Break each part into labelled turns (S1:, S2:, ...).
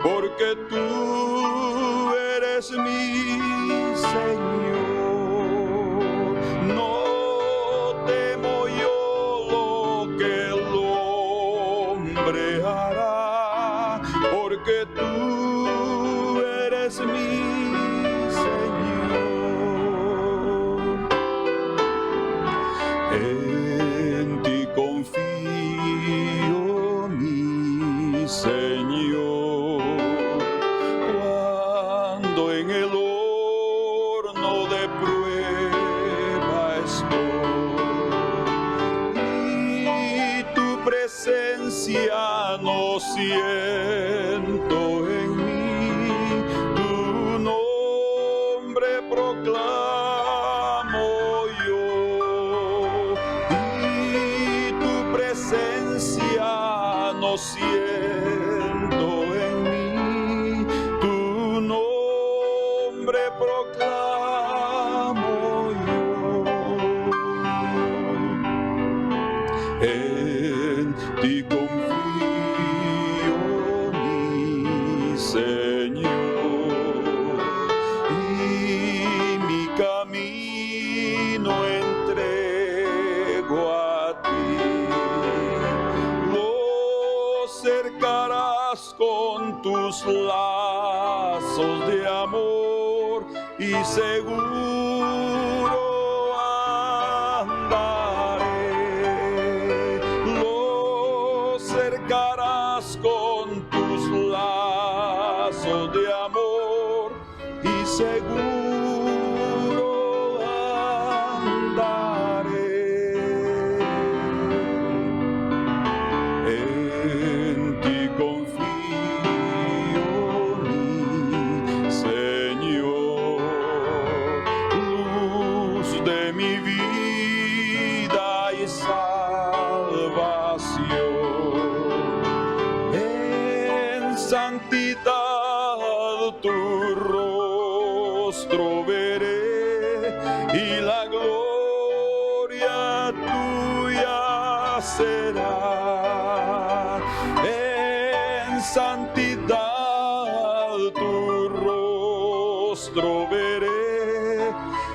S1: porque tú eres mi Señor. No temo yo lo que el hombre hará, porque tú eres mi Señor. En ti confío, mi Señor, cuando en el horno de prueba estoy y tu presencia no siento en mí, tu nombre proclamo yo y tu presencia no siento en mí, tu nombre proclamo yo. En ti confío, mi Señor, y mi camino entrego a ti. Lo cercarás con tus lazos de amor y seguro andaré. Lo cercarás con tus lazos de amor y seguro andaré. En ti confío, mi Señor, luz de mi vida y salvación. En santidad tu rostro veré y la gloria tuya será. En santidad tu rostro veré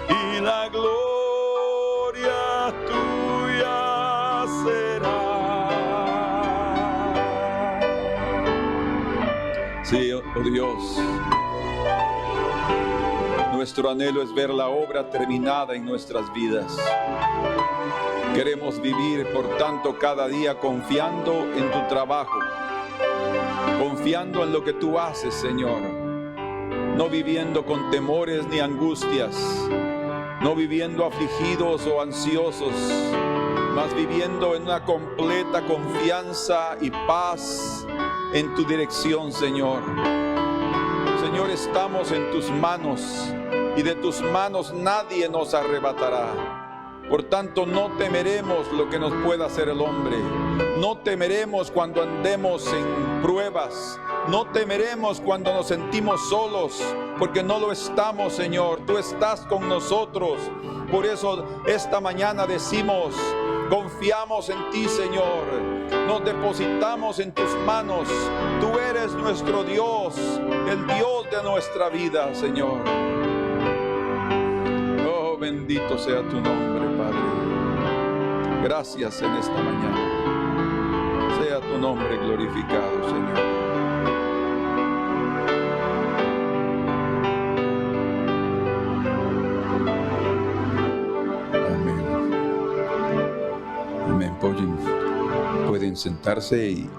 S1: y la gloria tuya será. Sí, oh Dios, nuestro anhelo es ver la obra terminada en nuestras vidas. Queremos vivir, por tanto, cada día confiando en tu trabajo, confiando en lo que tú haces, Señor, no viviendo con temores ni angustias, no viviendo afligidos o ansiosos, mas viviendo en una completa confianza y paz en tu dirección, Señor. Señor, estamos en tus manos y de tus manos nadie nos arrebatará. Por tanto, no temeremos lo que nos pueda hacer el hombre. No temeremos cuando andemos en pruebas. No temeremos cuando nos sentimos solos, porque no lo estamos, Señor. Tú estás con nosotros. Por eso esta mañana decimos, confiamos en ti, Señor. Nos depositamos en tus manos. Tú eres nuestro Dios, el Dios de nuestra vida, Señor. Oh, bendito sea tu nombre, Padre. Gracias en esta mañana. Sea tu nombre glorificado, Señor. Pueden sentarse y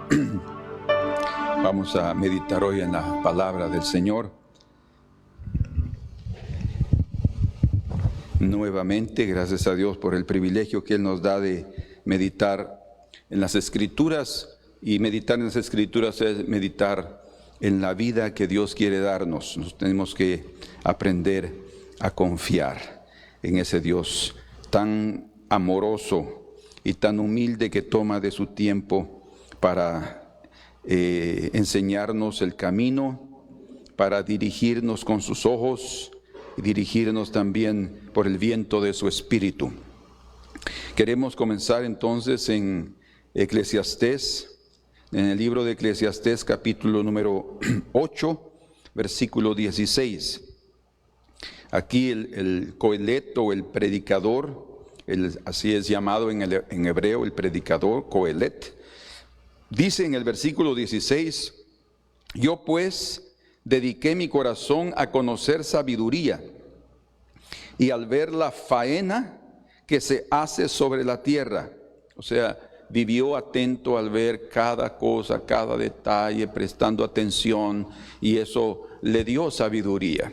S1: vamos a meditar hoy en la palabra del Señor. Nuevamente, gracias a Dios por el privilegio que Él nos da de meditar en las Escrituras, y meditar en las Escrituras es meditar en la vida que Dios quiere darnos. Nos tenemos que aprender a confiar en ese Dios tan amoroso y tan humilde, que toma de su tiempo para enseñarnos el camino, para dirigirnos con sus ojos y dirigirnos también por el viento de su espíritu. Queremos comenzar entonces en Eclesiastés, en el libro de Eclesiastés, capítulo número 8, versículo 16. Aquí el Coelet o el predicador, así es llamado en hebreo, el predicador, Coelet, dice en el versículo 16: yo pues dediqué mi corazón a conocer sabiduría, y al ver la faena que se hace sobre la tierra. O sea, vivió atento al ver cada cosa, cada detalle, prestando atención, y eso le dio sabiduría.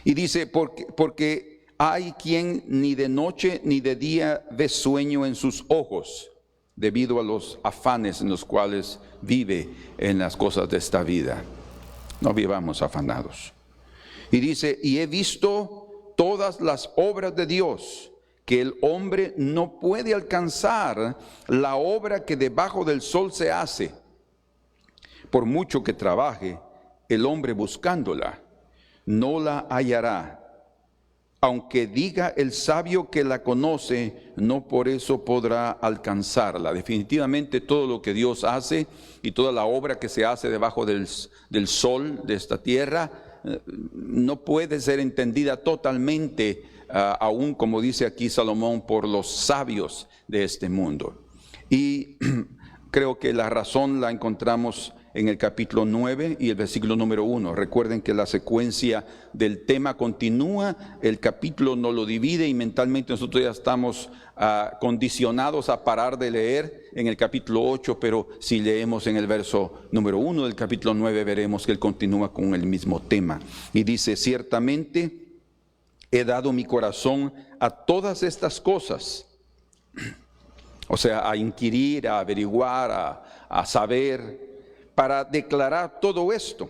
S1: Y dice, porque hay quien ni de noche ni de día ve sueño en sus ojos, debido a los afanes en los cuales vive en las cosas de esta vida. No vivamos afanados. Y dice, y he visto todas las obras de Dios, que el hombre no puede alcanzar la obra que debajo del sol se hace. Por mucho que trabaje el hombre buscándola, no la hallará. Aunque diga el sabio que la conoce, no por eso podrá alcanzarla. Definitivamente todo lo que Dios hace y toda la obra que se hace debajo del sol de esta tierra no puede ser entendida totalmente, aún como dice aquí Salomón, por los sabios de este mundo. Y creo que la razón la encontramos en el capítulo 9 y el versículo número 1. Recuerden que la secuencia del tema continúa, el capítulo no lo divide, y mentalmente nosotros ya estamos condicionados a parar de leer en el capítulo 8, pero si leemos en el verso número 1 del capítulo 9 veremos que él continúa con el mismo tema. Y dice, ciertamente he dado mi corazón a todas estas cosas. O sea, a inquirir, a averiguar, a saber, para declarar todo esto.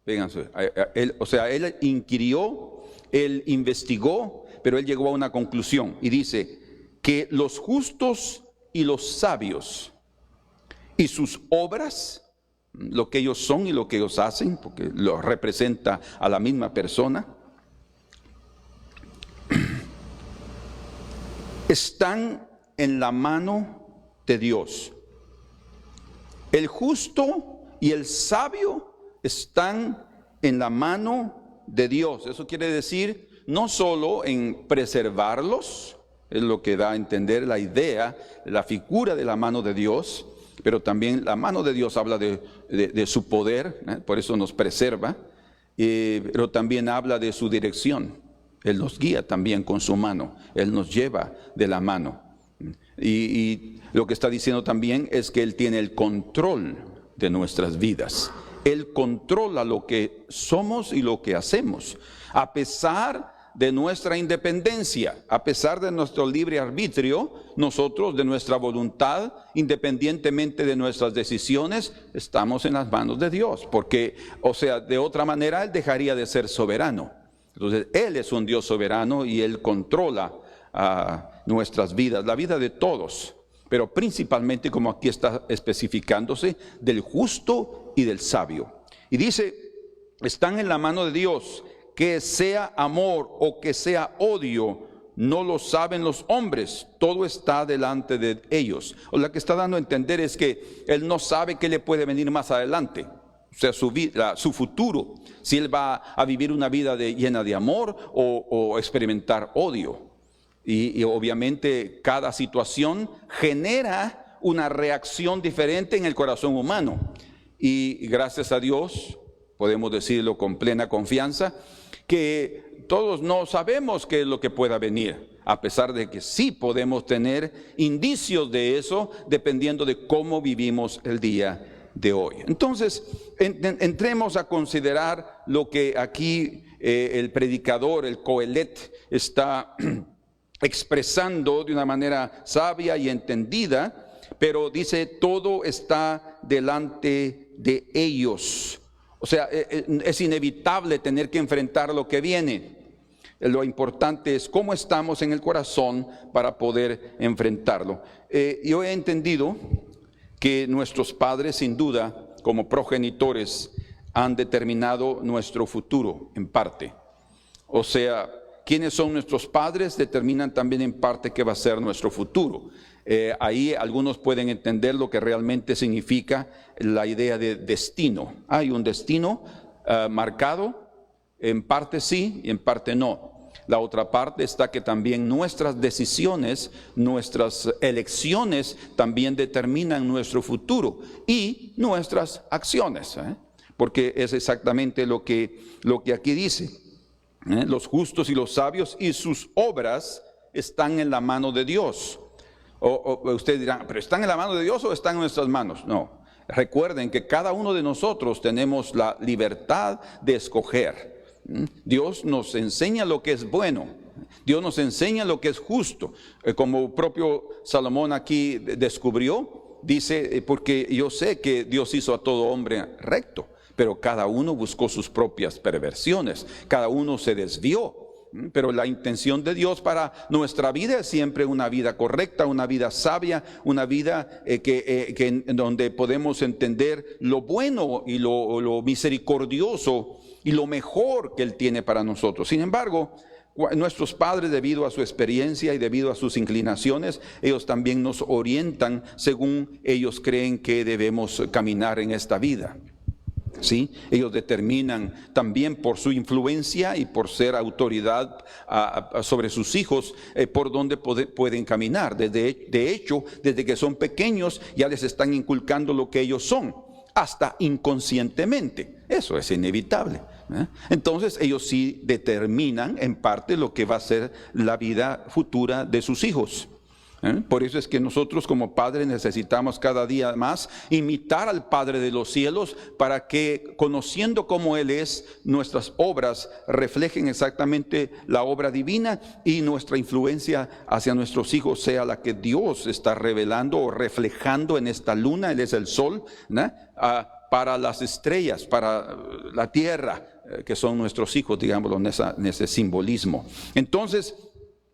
S1: Fíjense, él inquirió, él investigó, pero él llegó a una conclusión y dice que los justos y los sabios y sus obras, lo que ellos son y lo que ellos hacen, porque lo representa a la misma persona, están en la mano de Dios. El justo y el sabio están en la mano de Dios. Eso quiere decir no solo en preservarlos, es lo que da a entender la idea, la figura de la mano de Dios, pero también la mano de Dios habla de su poder, por eso nos preserva, pero también habla de su dirección. Él nos guía también con su mano, Él nos lleva de la mano. Y lo que está diciendo también es que Él tiene el control de nuestras vidas. Él controla lo que somos y lo que hacemos, a pesar de nuestra independencia, a pesar de nuestro libre arbitrio. Nosotros, de nuestra voluntad, independientemente de nuestras decisiones, estamos en las manos de Dios, porque, o sea, de otra manera Él dejaría de ser soberano. Entonces Él es un Dios soberano y Él controla nuestras vidas, la vida de todos, pero principalmente, como aquí está especificándose, del justo y del sabio. Y dice, están en la mano de Dios. Que sea amor o que sea odio, no lo saben los hombres, todo está delante de ellos. O lo que está dando a entender es que Él no sabe qué le puede venir más adelante, o sea, su futuro, si Él va a vivir una vida llena de amor o experimentar odio. Y obviamente cada situación genera una reacción diferente en el corazón humano. Y gracias a Dios, podemos decirlo con plena confianza, que todos no sabemos qué es lo que pueda venir, a pesar de que sí podemos tener indicios de eso, dependiendo de cómo vivimos el día de hoy. Entonces, entremos a considerar lo que aquí el predicador, el Coelet, está expresando de una manera sabia y entendida, pero dice, todo está delante de ellos. O sea, es inevitable tener que enfrentar lo que viene. Lo importante es cómo estamos en el corazón para poder enfrentarlo. Yo he entendido que nuestros padres, sin duda, como progenitores, han determinado nuestro futuro en parte. O sea, quienes son nuestros padres determinan también en parte qué va a ser nuestro futuro. Ahí algunos pueden entender lo que realmente significa la idea de destino. Hay un destino marcado, en parte sí y en parte no. La otra parte está que también nuestras decisiones, nuestras elecciones también determinan nuestro futuro y nuestras acciones, porque es exactamente lo que aquí dice. Los justos y los sabios y sus obras están en la mano de Dios. O ustedes dirán, ¿pero están en la mano de Dios o están en nuestras manos? No. Recuerden que cada uno de nosotros tenemos la libertad de escoger. Dios nos enseña lo que es bueno. Dios nos enseña lo que es justo. Como propio Salomón aquí descubrió, dice, porque yo sé que Dios hizo a todo hombre recto, pero cada uno buscó sus propias perversiones. Cada uno se desvió. Pero la intención de Dios para nuestra vida es siempre una vida correcta, una vida sabia, una vida donde podemos entender lo bueno y lo misericordioso y lo mejor que Él tiene para nosotros. Sin embargo, nuestros padres, debido a su experiencia y debido a sus inclinaciones, ellos también nos orientan según ellos creen que debemos caminar en esta vida. ¿Sí? Ellos determinan también por su influencia y por ser autoridad sobre sus hijos por dónde pueden caminar. De hecho, desde que son pequeños ya les están inculcando lo que ellos son, hasta inconscientemente. Eso es inevitable. Entonces ellos sí determinan en parte lo que va a ser la vida futura de sus hijos. Por eso es que nosotros como padres necesitamos cada día más imitar al Padre de los cielos para que, conociendo cómo Él es, nuestras obras reflejen exactamente la obra divina y nuestra influencia hacia nuestros hijos sea la que Dios está revelando o reflejando en esta luna. Él es el sol, ¿no? Para las estrellas, para la tierra, que son nuestros hijos, digámoslo en ese simbolismo. Entonces,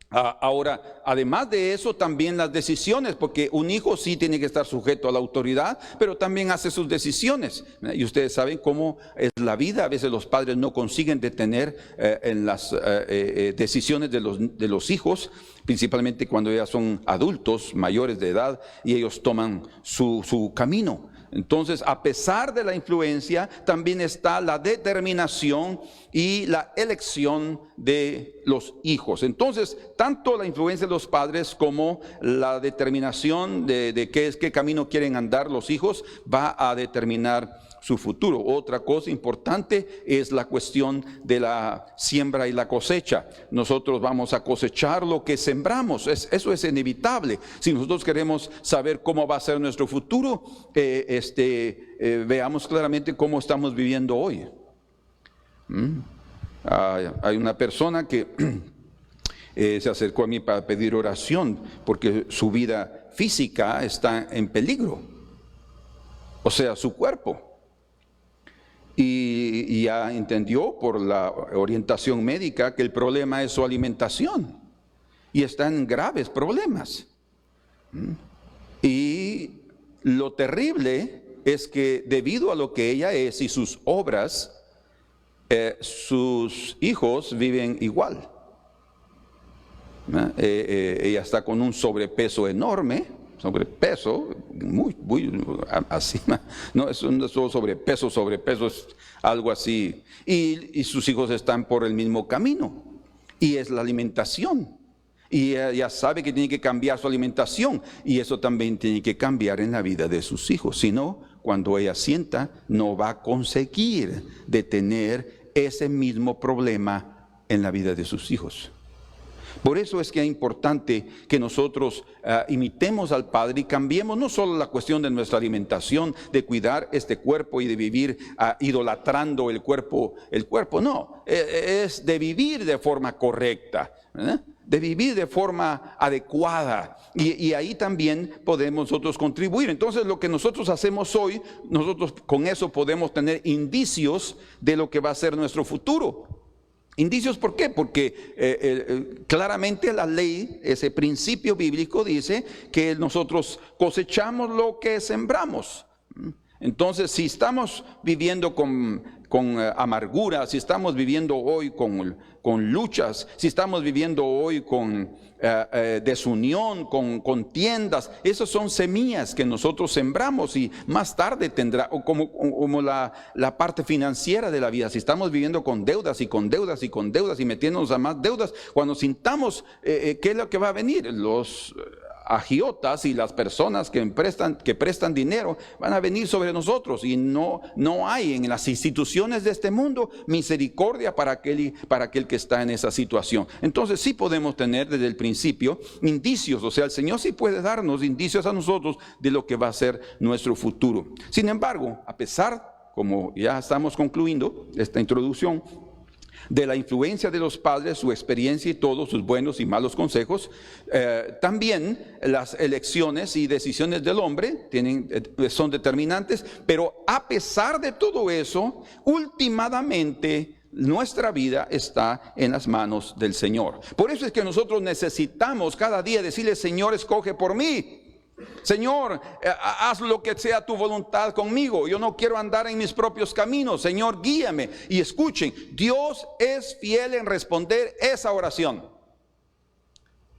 S1: ahora, además de eso, también las decisiones, porque un hijo sí tiene que estar sujeto a la autoridad, pero también hace sus decisiones. Y ustedes saben cómo es la vida. A veces los padres no consiguen detener en las decisiones de los hijos, principalmente cuando ya son adultos, mayores de edad, y ellos toman su camino. Entonces, a pesar de la influencia, también está la determinación y la elección de los hijos. Entonces, tanto la influencia de los padres como la determinación de qué camino quieren andar los hijos va a determinar su futuro. Otra cosa importante es la cuestión de la siembra y la cosecha. Nosotros vamos a cosechar lo que sembramos. Eso es inevitable. Si nosotros queremos saber cómo va a ser nuestro futuro, veamos claramente cómo estamos viviendo hoy. Hay una persona que se acercó a mí para pedir oración porque su vida física está en peligro, o sea, su cuerpo. Y ya entendió por la orientación médica que el problema es su alimentación y está en graves problemas. Y lo terrible es que debido a lo que ella es y sus obras, sus hijos viven igual. Ella está con un sobrepeso enorme. Sobrepeso, muy así, no es solo sobrepeso es algo así, y sus hijos están por el mismo camino, y es la alimentación, y ella sabe que tiene que cambiar su alimentación, y eso también tiene que cambiar en la vida de sus hijos, si no, cuando ella sienta, no va a conseguir detener ese mismo problema en la vida de sus hijos. Por eso es que es importante que nosotros imitemos al Padre y cambiemos no solo la cuestión de nuestra alimentación, de cuidar este cuerpo y de vivir idolatrando el cuerpo, no, es de vivir de forma correcta, de vivir de forma adecuada, y ahí también podemos nosotros contribuir. Entonces lo que nosotros hacemos hoy, nosotros con eso podemos tener indicios de lo que va a ser nuestro futuro. Indicios, ¿por qué? Porque claramente la ley, ese principio bíblico dice que nosotros cosechamos lo que sembramos. Entonces, si estamos viviendo con amargura, si estamos viviendo hoy con luchas, si estamos viviendo hoy con desunión, con contiendas, esas son semillas que nosotros sembramos y más tarde tendrá, como la parte financiera de la vida. Si estamos viviendo con deudas y con deudas y con deudas y metiéndonos a más deudas, cuando sintamos ¿qué es lo que va a venir? Los agiotas y las personas que prestan dinero van a venir sobre nosotros, y no hay en las instituciones de este mundo misericordia para aquel que está en esa situación. Entonces sí podemos tener desde el principio indicios, o sea, el Señor sí puede darnos indicios a nosotros de lo que va a ser nuestro futuro. Sin embargo, a pesar, como ya estamos concluyendo esta introducción, de la influencia de los padres, su experiencia y todos sus buenos y malos consejos, también las elecciones y decisiones del hombre son determinantes, pero a pesar de todo eso, últimamente nuestra vida está en las manos del Señor. Por eso es que nosotros necesitamos cada día decirle: Señor, escoge por mí. Señor, haz lo que sea tu voluntad conmigo. Yo no quiero andar en mis propios caminos. Señor, guíame. Y escuchen, Dios es fiel en responder esa oración.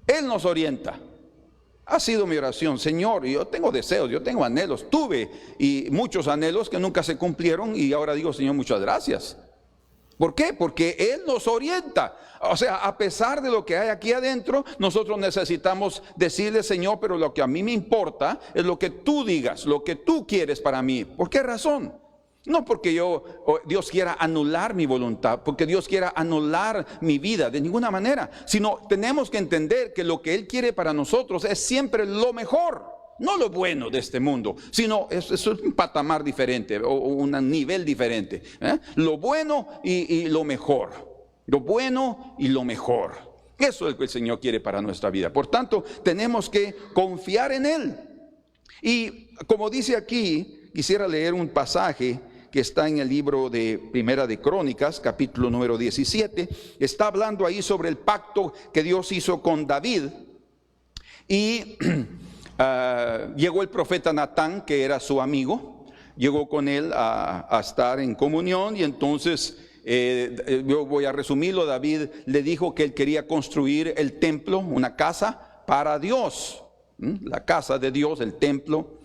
S1: Él nos orienta. Ha sido mi oración: Señor, yo tengo deseos, yo tengo anhelos. Tuve y muchos anhelos que nunca se cumplieron, y ahora digo: Señor, muchas gracias. ¿Por qué? Porque Él nos orienta. O sea, a pesar de lo que hay aquí adentro, nosotros necesitamos decirle: Señor, pero lo que a mí me importa es lo que tú digas, lo que tú quieres para mí. ¿Por qué razón? No porque Dios quiera anular mi voluntad, porque Dios quiera anular mi vida, de ninguna manera. Sino tenemos que entender que lo que Él quiere para nosotros es siempre lo mejor. No lo bueno de este mundo, sino es un patamar diferente o un nivel diferente. Lo bueno y lo mejor. Lo bueno y lo mejor. Eso es lo que el Señor quiere para nuestra vida. Por tanto, tenemos que confiar en Él. Y como dice aquí, quisiera leer un pasaje que está en el libro de Primera de Crónicas, capítulo número 17. Está hablando ahí sobre el pacto que Dios hizo con David. Y llegó el profeta Natán, que era su amigo. Llegó con él a estar en comunión, y entonces yo voy a resumirlo. David le dijo que él quería construir el templo, una casa para Dios, la casa de Dios, el templo.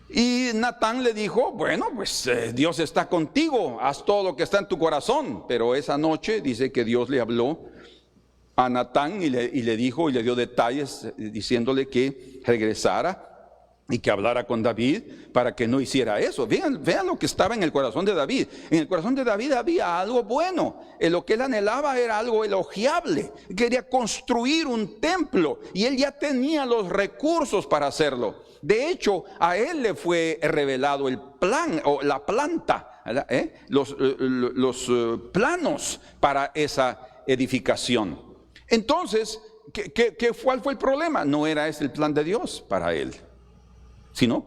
S1: Y Natán le dijo: bueno, pues Dios está contigo, haz todo lo que está en tu corazón. Pero esa noche dice que Dios le habló a Natán y le dijo, y le dio detalles, diciéndole que regresara y que hablara con David para que no hiciera eso. Vean lo que estaba en el corazón de David. En el corazón de David había algo bueno. Lo que él anhelaba era algo elogiable. Quería construir un templo y él ya tenía los recursos para hacerlo. De hecho, a él le fue revelado el plan o la planta, los planos para esa edificación. Entonces, ¿cuál fue el problema? No era ese el plan de Dios para él, sino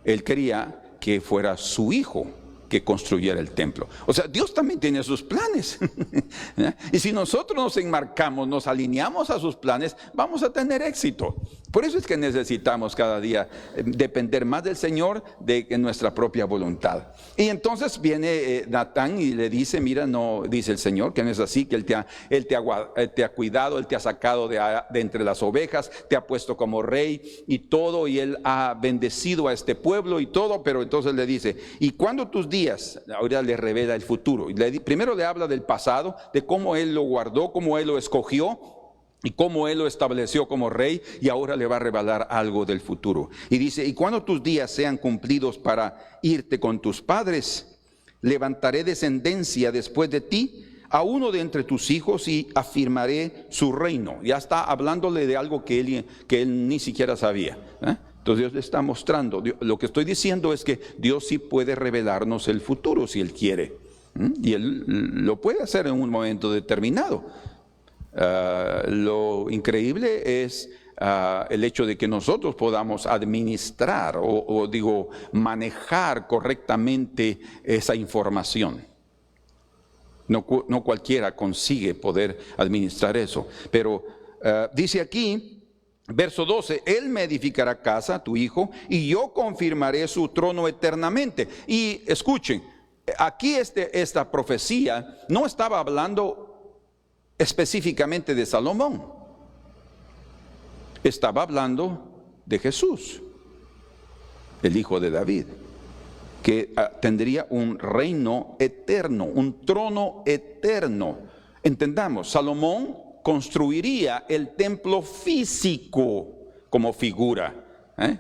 S1: él quería que fuera su hijo que construyera el templo. O sea, Dios también tiene sus planes. Y si nosotros nos enmarcamos, nos alineamos a sus planes, vamos a tener éxito. Por eso es que necesitamos cada día depender más del Señor de nuestra propia voluntad. Y entonces viene Natán y le dice: mira, no, dice el Señor, que no es así, que Él te ha cuidado, Él te ha sacado de entre las ovejas, te ha puesto como rey y todo, y Él ha bendecido a este pueblo y todo. Pero entonces le dice: y cuando tus días, ahora le revela el futuro. Primero le habla del pasado, de cómo Él lo guardó, cómo Él lo escogió y cómo Él lo estableció como rey, y ahora le va a revelar algo del futuro. Y dice: y cuando tus días sean cumplidos para irte con tus padres, levantaré descendencia después de ti, a uno de entre tus hijos, y afirmaré su reino. Ya está hablándole de algo que él ni siquiera sabía. Entonces Dios le está mostrando. Lo que estoy diciendo es que Dios sí puede revelarnos el futuro si Él quiere. Y Él lo puede hacer en un momento determinado. Lo increíble es el hecho de que nosotros podamos administrar o manejar correctamente esa información. No cualquiera consigue poder administrar eso. Pero dice aquí, verso 12: Él me edificará casa, tu hijo, y yo confirmaré su trono eternamente. Y escuchen, aquí esta profecía no estaba hablando específicamente de Salomón. Estaba hablando de Jesús, el hijo de David, que tendría un reino eterno, un trono eterno. Entendamos, Salomón construiría el templo físico como figura,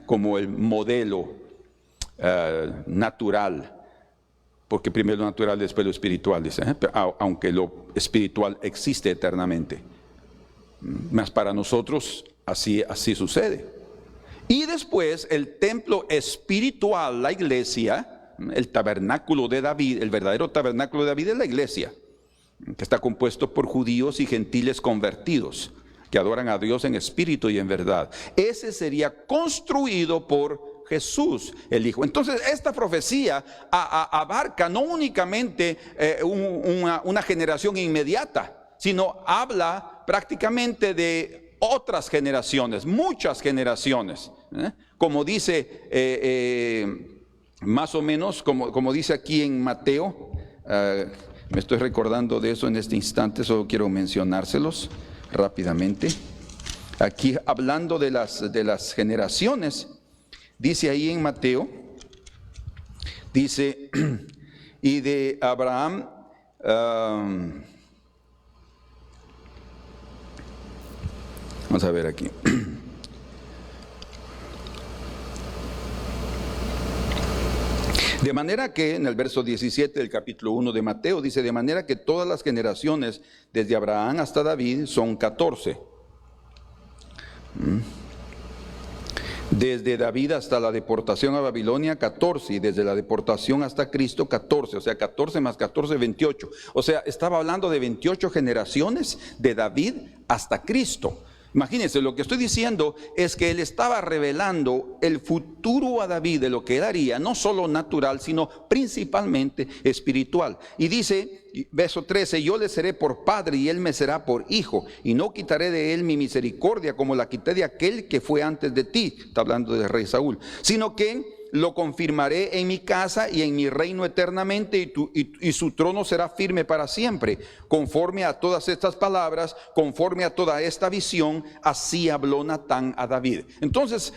S1: como el modelo natural, porque primero lo natural, después lo espiritual, dice, aunque lo espiritual existe eternamente. Mas para nosotros así sucede. Y después el templo espiritual, la iglesia, el tabernáculo de David, el verdadero tabernáculo de David es la iglesia, que está compuesto por judíos y gentiles convertidos, que adoran a Dios en espíritu y en verdad. Ese sería construido por Jesús, el Hijo. Entonces, esta profecía abarca no únicamente una generación inmediata, sino habla prácticamente de otras generaciones, muchas generaciones. Como dice, más o menos, como dice aquí en Mateo, me estoy recordando de eso en este instante, solo quiero mencionárselos rápidamente. Aquí hablando de las generaciones, dice ahí en Mateo, dice, y de Abraham, vamos a ver aquí. De manera que, en el verso 17 del capítulo 1 de Mateo, dice, de manera que todas las generaciones, desde Abraham hasta David, son 14. Desde David hasta la deportación a Babilonia, 14, y desde la deportación hasta Cristo, 14, o sea, 14 más 14, 28. O sea, estaba hablando de 28 generaciones de David hasta Cristo. Imagínense, lo que estoy diciendo es que él estaba revelando el futuro a David de lo que él haría, no solo natural, sino principalmente espiritual. Y dice, verso 13, yo le seré por padre y él me será por hijo, y no quitaré de él mi misericordia como la quité de aquel que fue antes de ti, está hablando del rey Saúl, sino que lo confirmaré en mi casa y en mi reino eternamente, y su trono será firme para siempre. Conforme a todas estas palabras, conforme a toda esta visión, así habló Natán a David. Entonces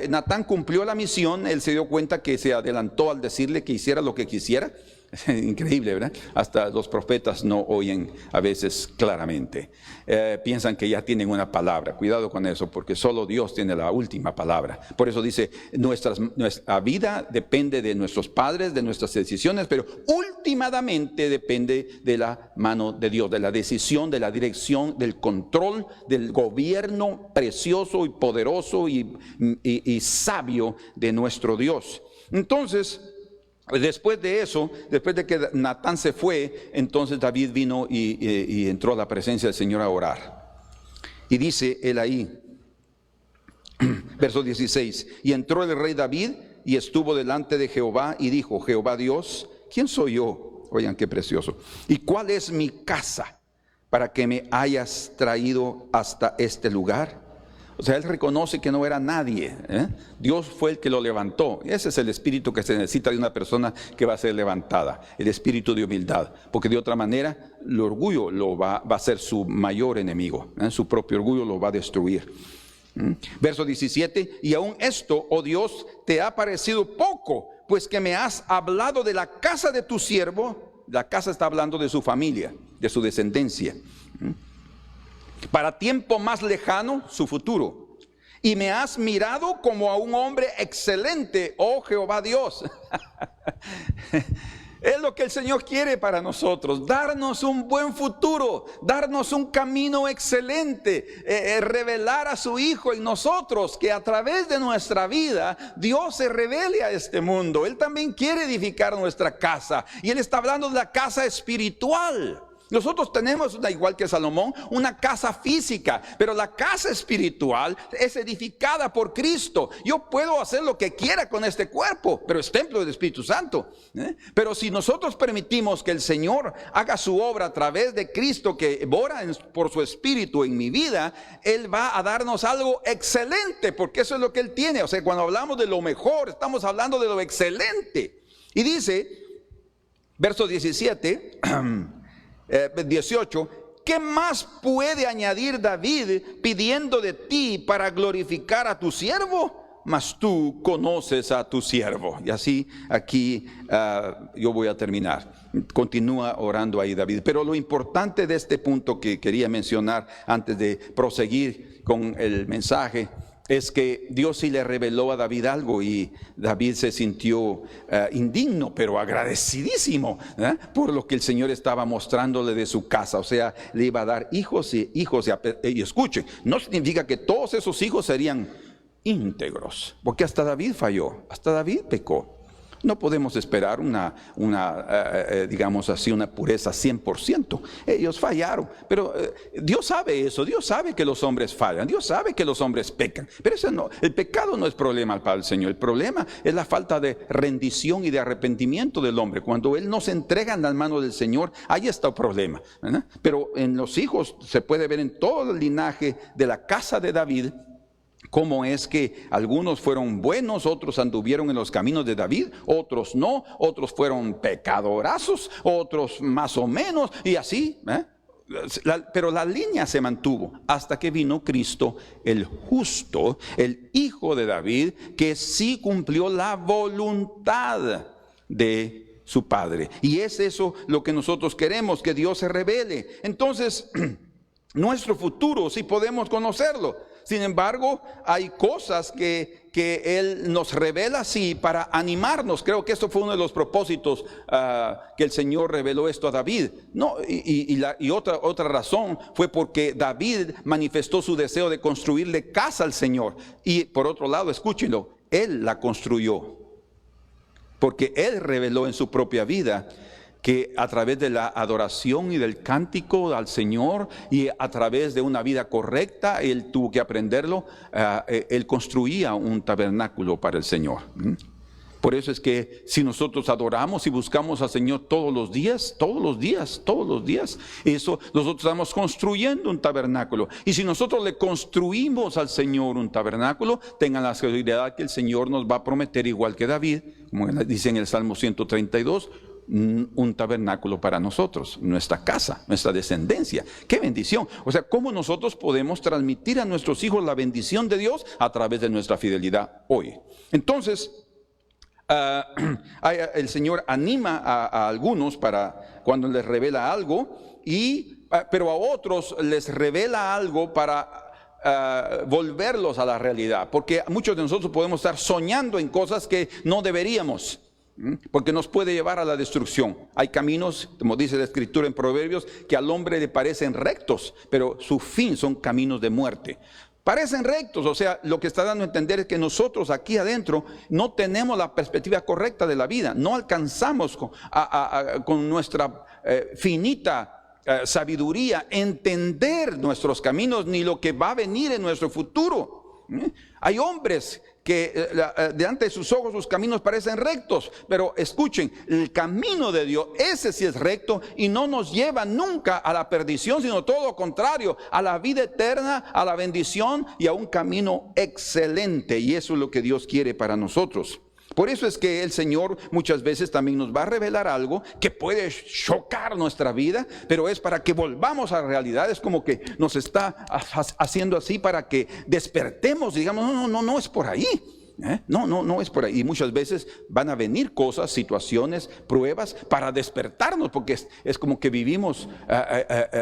S1: Natán cumplió la misión. Él se dio cuenta que se adelantó al decirle que hiciera lo que quisiera. Increíble, ¿verdad? Hasta los profetas no oyen a veces claramente. Piensan que ya tienen una palabra. Cuidado con eso, porque solo Dios tiene la última palabra. Por eso dice, nuestra vida depende de nuestros padres, de nuestras decisiones, pero últimamente depende de la mano de Dios, de la decisión, de la dirección, del control, del gobierno precioso y poderoso y sabio de nuestro Dios. Entonces, después de eso, después de que Natán se fue, entonces David vino y entró a la presencia del Señor a orar. Y dice él ahí, verso 16, y entró el rey David y estuvo delante de Jehová y dijo, Jehová Dios, ¿quién soy yo? Oigan qué precioso. ¿Y cuál es mi casa para que me hayas traído hasta este lugar? O sea, él reconoce que no era nadie, Dios fue el que lo levantó. Ese es el espíritu que se necesita de una persona que va a ser levantada, el espíritu de humildad, porque de otra manera el orgullo va a ser su mayor enemigo, su propio orgullo lo va a destruir. Verso 17, y aún esto, oh Dios, te ha parecido poco, pues que me has hablado de la casa de tu siervo. La casa está hablando de su familia, de su descendencia. Para tiempo más lejano, su futuro. Y me has mirado como a un hombre excelente, oh Jehová Dios. Es lo que el Señor quiere para nosotros, darnos un buen futuro, darnos un camino excelente, revelar a su Hijo en nosotros, que a través de nuestra vida Dios se revele a este mundo. Él también quiere edificar nuestra casa, y Él está hablando de la casa espiritual. Nosotros tenemos, igual que Salomón, una casa física, pero la casa espiritual es edificada por Cristo. Yo puedo hacer lo que quiera con este cuerpo, pero es templo del Espíritu Santo. Pero si nosotros permitimos que el Señor haga su obra a través de Cristo, que mora por su Espíritu en mi vida, Él va a darnos algo excelente, porque eso es lo que Él tiene. O sea, cuando hablamos de lo mejor, estamos hablando de lo excelente. Y dice, Verso 17, 18. ¿Qué más puede añadir David pidiendo de ti para glorificar a tu siervo? Mas tú conoces a tu siervo. Y así aquí yo voy a terminar. Continúa orando ahí David. Pero lo importante de este punto que quería mencionar antes de proseguir con el mensaje es que Dios sí le reveló a David algo, y David se sintió indigno, pero agradecidísimo por lo que el Señor estaba mostrándole de su casa. O sea, le iba a dar hijos y hijos. Y escuchen, no significa que todos esos hijos serían íntegros, porque hasta David falló, hasta David pecó. No podemos esperar digamos así, una pureza 100%. Ellos fallaron, pero Dios sabe eso. Dios sabe que los hombres fallan, Dios sabe que los hombres pecan. Pero eso no, el pecado no es problema para el Señor. El problema es la falta de rendición y de arrepentimiento del hombre. Cuando Él no se entrega en las manos del Señor, ahí está el problema, ¿verdad? Pero en los hijos se puede ver en todo el linaje de la casa de David cómo es que algunos fueron buenos, otros anduvieron en los caminos de David, otros no, otros fueron pecadorazos, otros más o menos, y así, pero la línea se mantuvo hasta que vino Cristo el justo, el hijo de David, que sí cumplió la voluntad de su Padre. Y es eso lo que nosotros queremos, que Dios se revele. Entonces, nuestro futuro sí podemos conocerlo. Sin embargo, hay cosas que Él nos revela así para animarnos. Creo que esto fue uno de los propósitos que el Señor reveló esto a David. No, y otra razón fue porque David manifestó su deseo de construirle casa al Señor. Y por otro lado, escúchenlo, Él la construyó. Porque Él reveló en su propia vida que a través de la adoración y del cántico al Señor, y a través de una vida correcta, Él tuvo que aprenderlo, Él construía un tabernáculo para el Señor. Por eso es que si nosotros adoramos y buscamos al Señor todos los días, eso nosotros estamos construyendo un tabernáculo. Y si nosotros le construimos al Señor un tabernáculo, tengan la seguridad que el Señor nos va a prometer, igual que David, como dice en el Salmo 132, un tabernáculo para nosotros, nuestra casa, nuestra descendencia. ¡Qué bendición! O sea, ¿cómo nosotros podemos transmitir a nuestros hijos la bendición de Dios? A través de nuestra fidelidad hoy. Entonces, el Señor anima a algunos para cuando les revela algo, pero a otros les revela algo para volverlos a la realidad. Porque muchos de nosotros podemos estar soñando en cosas que no deberíamos, porque nos puede llevar a la destrucción. Hay caminos, como dice la Escritura en Proverbios, que al hombre le parecen rectos, pero su fin son caminos de muerte. Parecen rectos, o sea, lo que está dando a entender es que nosotros aquí adentro no tenemos la perspectiva correcta de la vida. No alcanzamos con nuestra finita sabiduría entender nuestros caminos ni lo que va a venir en nuestro futuro. Hay hombres que delante de sus ojos sus caminos parecen rectos, pero escuchen, el camino de Dios, ese sí es recto y no nos lleva nunca a la perdición, sino todo lo contrario, a la vida eterna, a la bendición y a un camino excelente. Y eso es lo que Dios quiere para nosotros. Por eso es que el Señor muchas veces también nos va a revelar algo que puede chocar nuestra vida, pero es para que volvamos a la realidad. Es como que nos está haciendo así para que despertemos y digamos, no es por ahí. No es por ahí. Y muchas veces van a venir cosas, situaciones, pruebas para despertarnos, porque es como que vivimos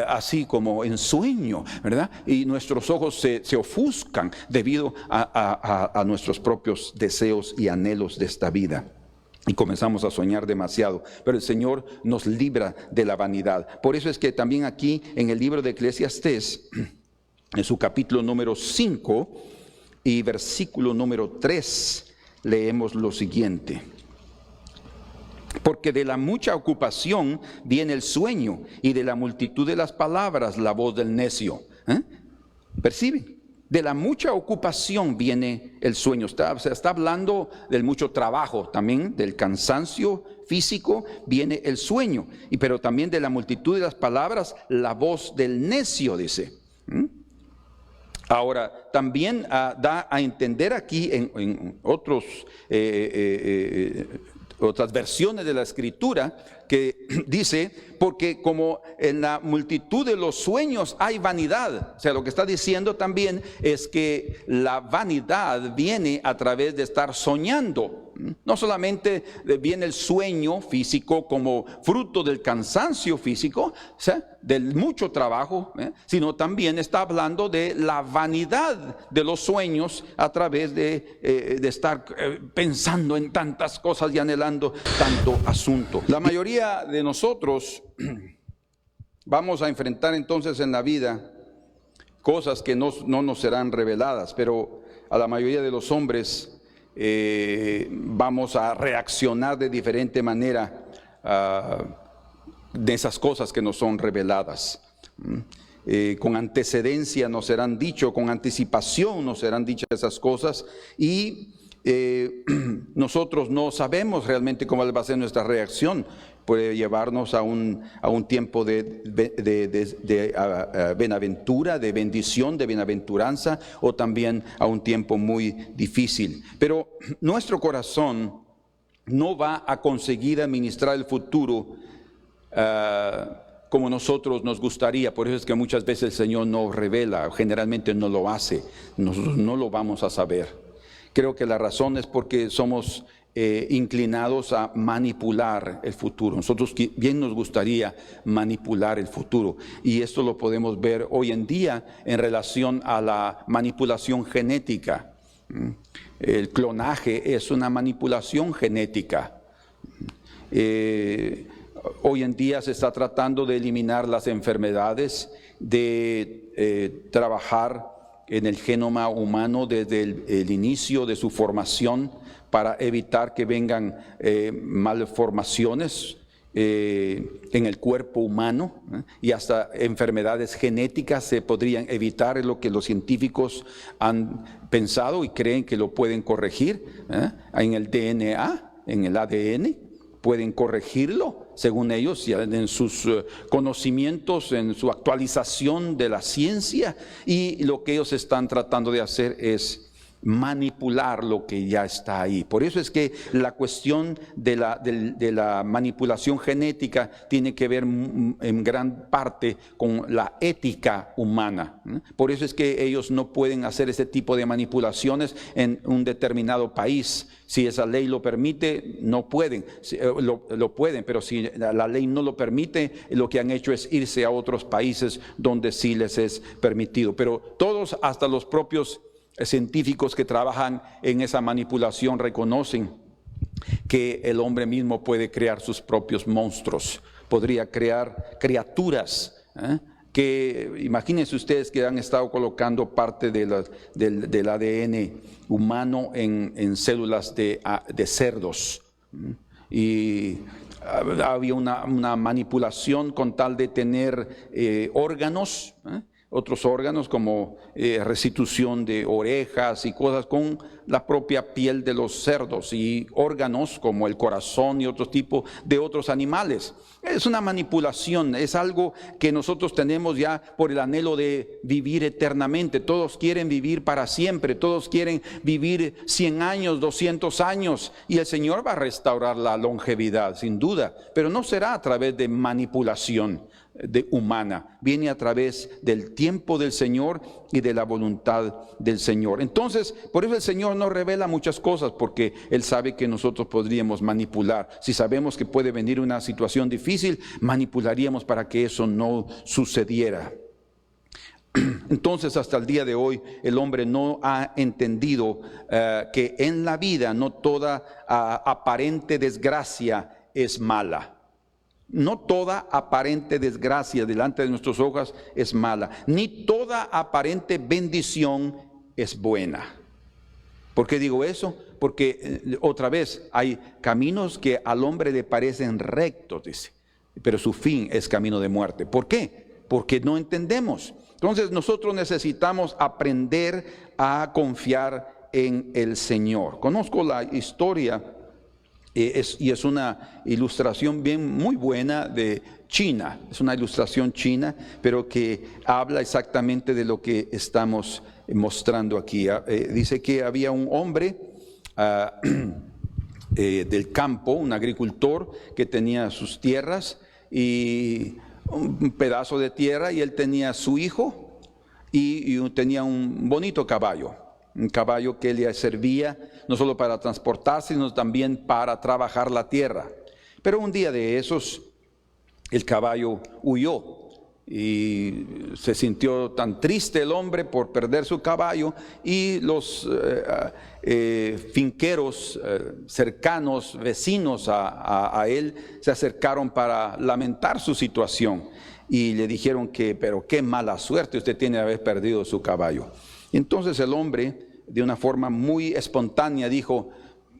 S1: así como en sueño, ¿verdad? Y nuestros ojos se ofuscan debido a nuestros propios deseos y anhelos de esta vida. Y comenzamos a soñar demasiado, pero el Señor nos libra de la vanidad. Por eso es que también aquí en el libro de Eclesiastés, en su capítulo número 5 y versículo número 3, leemos lo siguiente: porque de la mucha ocupación viene el sueño, y de la multitud de las palabras la voz del necio. ¿Perciben? De la mucha ocupación viene el sueño. Está hablando del mucho trabajo, también del cansancio físico viene el sueño, pero también de la multitud de las palabras la voz del necio, dice. Ahora, también da a entender aquí en otros otras versiones de la Escritura, que dice, porque como en la multitud de los sueños hay vanidad. O sea, lo que está diciendo también es que la vanidad viene a través de estar soñando. No solamente viene el sueño físico como fruto del cansancio físico, o sea, del mucho trabajo, sino también está hablando de la vanidad de los sueños a través de estar pensando en tantas cosas y anhelando tanto asunto. La mayoría de nosotros vamos a enfrentar entonces en la vida cosas que no nos serán reveladas, pero a la mayoría de los hombres vamos a reaccionar de diferente manera de esas cosas que nos son reveladas. Con antecedencia nos serán dicho, con anticipación nos serán dichas esas cosas, y nosotros no sabemos realmente cómo va a ser nuestra reacción. Puede llevarnos a un tiempo de benaventura, de bendición, de bienaventuranza, o también a un tiempo muy difícil. Pero nuestro corazón no va a conseguir administrar el futuro como nosotros nos gustaría. Por eso es que muchas veces el Señor no revela, generalmente no lo hace. Nosotros no lo vamos a saber. Creo que la razón es porque somos inclinados a manipular el futuro. Nosotros bien nos gustaría manipular el futuro, y esto lo podemos ver hoy en día en relación a la manipulación genética. El clonaje es una manipulación genética. Hoy en día se está tratando de eliminar las enfermedades, de trabajar en el genoma humano desde el inicio de su formación, para evitar que vengan malformaciones en el cuerpo humano, y hasta enfermedades genéticas se podrían evitar. Es lo que los científicos han pensado y creen que lo pueden corregir en el DNA, en el ADN. Pueden corregirlo, según ellos, en sus conocimientos, en su actualización de la ciencia, y lo que ellos están tratando de hacer es manipular lo que ya está ahí. Por eso es que la cuestión de la manipulación genética tiene que ver en gran parte con la ética humana. Por eso es que ellos no pueden hacer ese tipo de manipulaciones en un determinado país. Si esa ley lo permite, no pueden. Lo pueden, pero si la ley no lo permite, lo que han hecho es irse a otros países donde sí les es permitido. Pero todos, hasta los propios científicos que trabajan en esa manipulación, reconocen que el hombre mismo puede crear sus propios monstruos, podría crear criaturas, que imagínense ustedes que han estado colocando parte del ADN humano en células de cerdos, y había una manipulación con tal de tener órganos, otros órganos como restitución de orejas y cosas con la propia piel de los cerdos, y órganos como el corazón y otro tipo de otros animales. Es una manipulación, es algo que nosotros tenemos ya por el anhelo de vivir eternamente. Todos quieren vivir para siempre, todos quieren vivir 100 años, 200 años, y el Señor va a restaurar la longevidad, sin duda, pero no será a través de manipulación humana, viene a través del tiempo del Señor y de la voluntad del Señor. Entonces, por eso el Señor nos revela muchas cosas, porque Él sabe que nosotros podríamos manipular. Si sabemos que puede venir una situación difícil, manipularíamos para que eso no sucediera. Entonces, hasta el día de hoy, el hombre no ha entendido que en la vida no toda aparente desgracia es mala. No toda aparente desgracia delante de nuestros ojos es mala, ni toda aparente bendición es buena. ¿Por qué digo eso? Porque otra vez hay caminos que al hombre le parecen rectos, dice, pero su fin es camino de muerte. ¿Por qué? Porque no entendemos. Entonces nosotros necesitamos aprender a confiar en el Señor. Conozco la historia. Y es una ilustración muy buena de China. Es una ilustración china, pero que habla exactamente de lo que estamos mostrando aquí. Dice que había un hombre del campo, un agricultor que tenía sus tierras y un pedazo de tierra, y él tenía su hijo y tenía un bonito caballo. Un caballo que le servía no solo para transportarse, sino también para trabajar la tierra. Pero un día de esos, el caballo huyó y se sintió tan triste el hombre por perder su caballo, y los finqueros cercanos, vecinos a él, se acercaron para lamentar su situación y le dijeron pero qué mala suerte usted tiene de haber perdido su caballo. Y entonces el hombre, de una forma muy espontánea, dijo: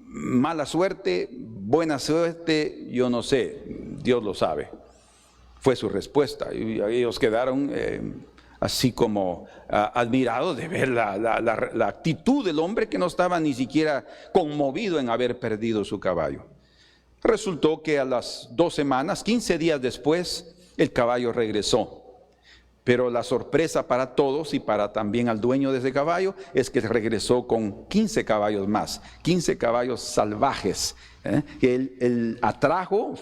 S1: mala suerte, buena suerte, yo no sé, Dios lo sabe. Fue su respuesta, y ellos quedaron así como admirados de ver la actitud del hombre, que no estaba ni siquiera conmovido en haber perdido su caballo. Resultó que a las 2 semanas, 15 días después, el caballo regresó. Pero la sorpresa para todos y para también al dueño de ese caballo es que regresó con 15 caballos más, 15 caballos salvajes, que él atrajo,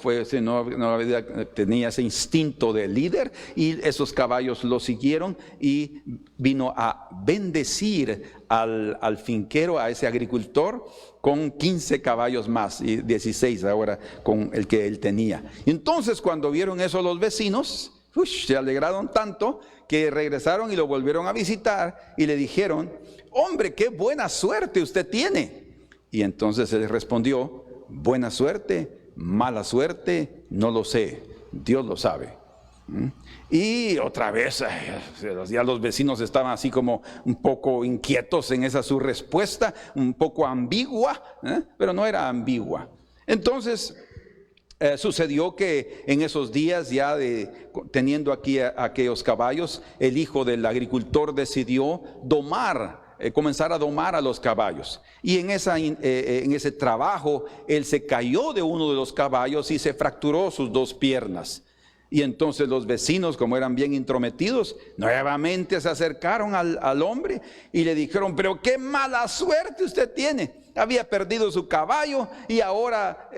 S1: tenía ese instinto de líder, y esos caballos lo siguieron y vino a bendecir al finquero, a ese agricultor, con 15 caballos más, y 16 ahora con el que él tenía. Y entonces, cuando vieron eso los vecinos, se alegraron tanto que regresaron y lo volvieron a visitar y le dijeron: hombre, qué buena suerte usted tiene. Y entonces él respondió: buena suerte, mala suerte, no lo sé, Dios lo sabe. Y otra vez ya los vecinos estaban así como un poco inquietos en esa su respuesta, un poco ambigua, pero no era ambigua. Entonces sucedió que en esos días, ya teniendo aquí aquellos caballos, el hijo del agricultor decidió comenzar a domar a los caballos. Y en ese trabajo, él se cayó de uno de los caballos y se fracturó sus 2 piernas. Y entonces los vecinos, como eran bien intrometidos, nuevamente se acercaron al hombre y le dijeron: pero qué mala suerte usted tiene. Había perdido su caballo y ahora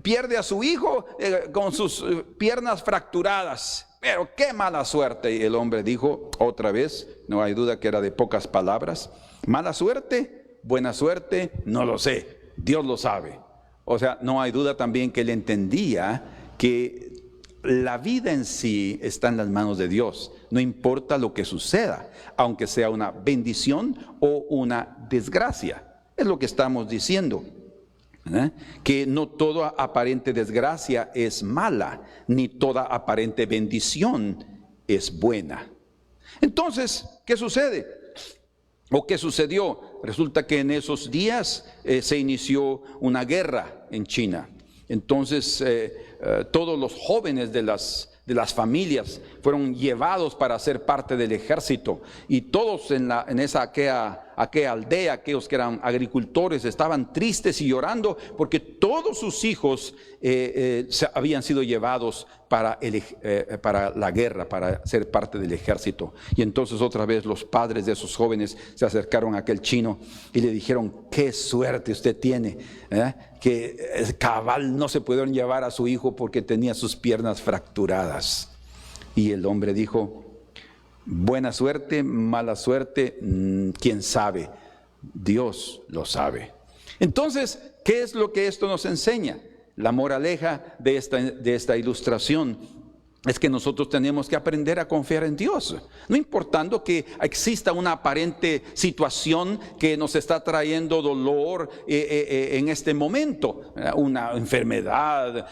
S1: pierde a su hijo con sus piernas fracturadas. Pero qué mala suerte. Y el hombre dijo otra vez, no hay duda que era de pocas palabras: mala suerte, buena suerte, no lo sé, Dios lo sabe. O sea, no hay duda también que él entendía que la vida en sí está en las manos de Dios. No importa lo que suceda, aunque sea una bendición o una desgracia. Es lo que estamos diciendo, que no toda aparente desgracia es mala, ni toda aparente bendición es buena. Entonces, ¿qué sucede? ¿O qué sucedió? Resulta que en esos días se inició una guerra en China. Entonces todos los jóvenes de las familias fueron llevados para ser parte del ejército, y todos en aquella aldea, aquellos que eran agricultores, estaban tristes y llorando porque todos sus hijos habían sido llevados para la guerra, para ser parte del ejército. Y entonces otra vez los padres de esos jóvenes se acercaron a aquel chino y le dijeron: qué suerte usted tiene, que cabal no se pudieron llevar a su hijo porque tenía sus piernas fracturadas. Y el hombre dijo: buena suerte, mala suerte, quién sabe, Dios lo sabe. Entonces, ¿qué es lo que esto nos enseña? La moraleja de esta ilustración es que nosotros tenemos que aprender a confiar en Dios, no importando que exista una aparente situación que nos está trayendo dolor en este momento, una enfermedad,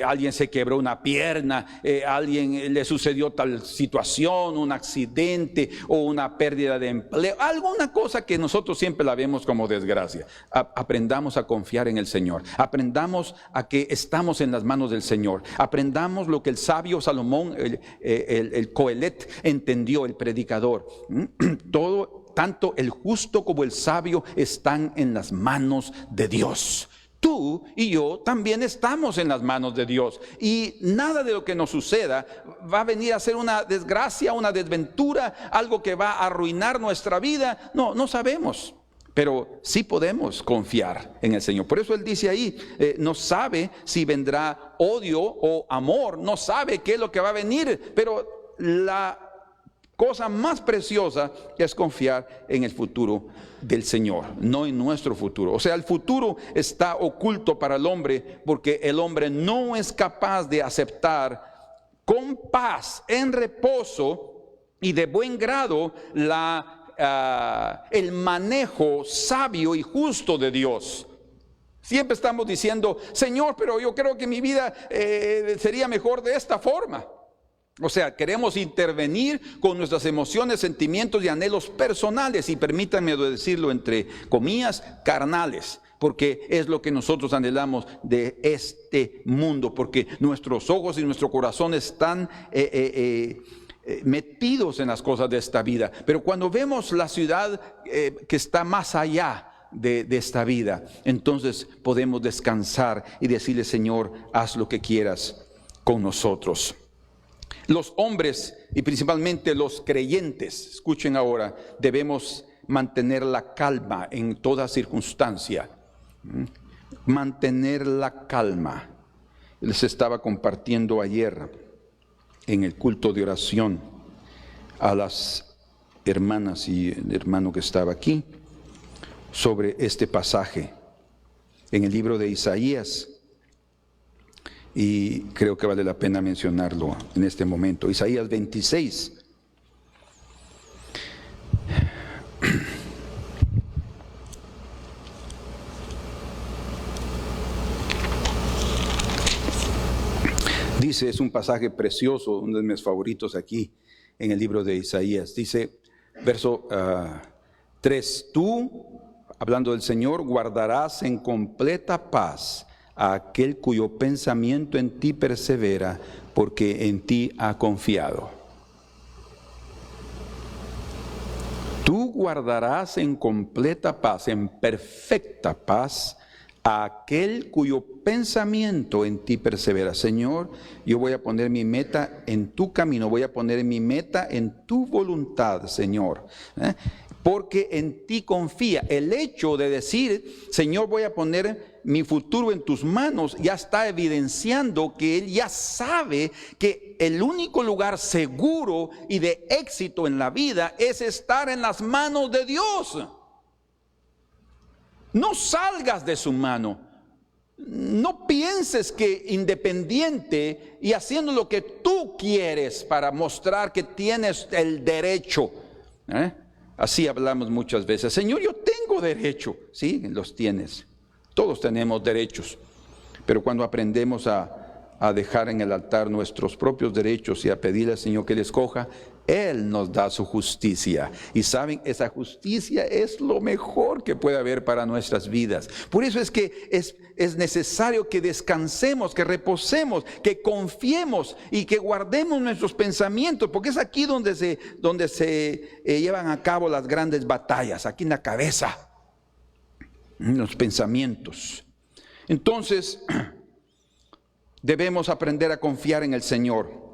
S1: alguien se quebró una pierna, alguien le sucedió tal situación, un accidente o una pérdida de empleo, alguna cosa que nosotros siempre la vemos como desgracia. Aprendamos a confiar en el Señor, aprendamos a que estamos en las manos del Señor, aprendamos lo que el sabio Salomón, el Coelet, entendió, el predicador. Tanto el justo como el sabio están en las manos de Dios. Tú y yo también estamos en las manos de Dios, y nada de lo que nos suceda va a venir a ser una desgracia, una desventura, algo que va a arruinar nuestra vida. No sabemos. pero sí podemos confiar en el Señor. Por eso Él dice ahí, no sabe si vendrá odio o amor, no sabe qué es lo que va a venir, pero la cosa más preciosa es confiar en el futuro del Señor, no en nuestro futuro. O sea, el futuro está oculto para el hombre porque el hombre no es capaz de aceptar con paz, en reposo y de buen grado el manejo sabio y justo de Dios. Siempre estamos diciendo, Señor, pero yo creo que mi vida sería mejor de esta forma. O sea, queremos intervenir con nuestras emociones, sentimientos y anhelos personales, y permítanme decirlo entre comillas, carnales, porque es lo que nosotros anhelamos de este mundo, porque nuestros ojos y nuestro corazón están metidos en las cosas de esta vida. Pero cuando vemos la ciudad que está más allá de esta vida, entonces podemos descansar y decirle, Señor, haz lo que quieras con nosotros. Los hombres y principalmente los creyentes, escuchen ahora, debemos mantener la calma en toda circunstancia. Mantener la calma. Les estaba compartiendo ayer en el culto de oración a las hermanas y el hermano que estaba aquí sobre este pasaje en el libro de Isaías. Y creo que vale la pena mencionarlo en este momento. Isaías 26. Dice, es un pasaje precioso, uno de mis favoritos aquí en el libro de Isaías. Dice, verso 3, tú, hablando del Señor, guardarás en completa paz a aquel cuyo pensamiento en ti persevera, porque en ti ha confiado. Tú guardarás en completa paz, en perfecta paz, a aquel cuyo pensamiento en ti persevera. Señor, yo voy a poner mi meta en tu camino, voy a poner mi meta en tu voluntad, Señor. Porque en ti confía. El hecho de decir, Señor, voy a poner mi futuro en tus manos, ya está evidenciando que Él ya sabe que el único lugar seguro y de éxito en la vida es estar en las manos de Dios. No salgas de su mano. No pienses que independiente y haciendo lo que tú quieres para mostrar que tienes el derecho. Así hablamos muchas veces. Señor, yo tengo derecho. Sí, los tienes. Todos tenemos derechos. Pero cuando aprendemos a dejar en el altar nuestros propios derechos y a pedirle al Señor que Él escoja, Él nos da su justicia. Y saben, esa justicia es lo mejor que puede haber para nuestras vidas. Por eso es que es necesario que descansemos, que reposemos, que confiemos y que guardemos nuestros pensamientos, porque es aquí donde se llevan a cabo las grandes batallas, aquí en la cabeza, en los pensamientos. Entonces, debemos aprender a confiar en el Señor.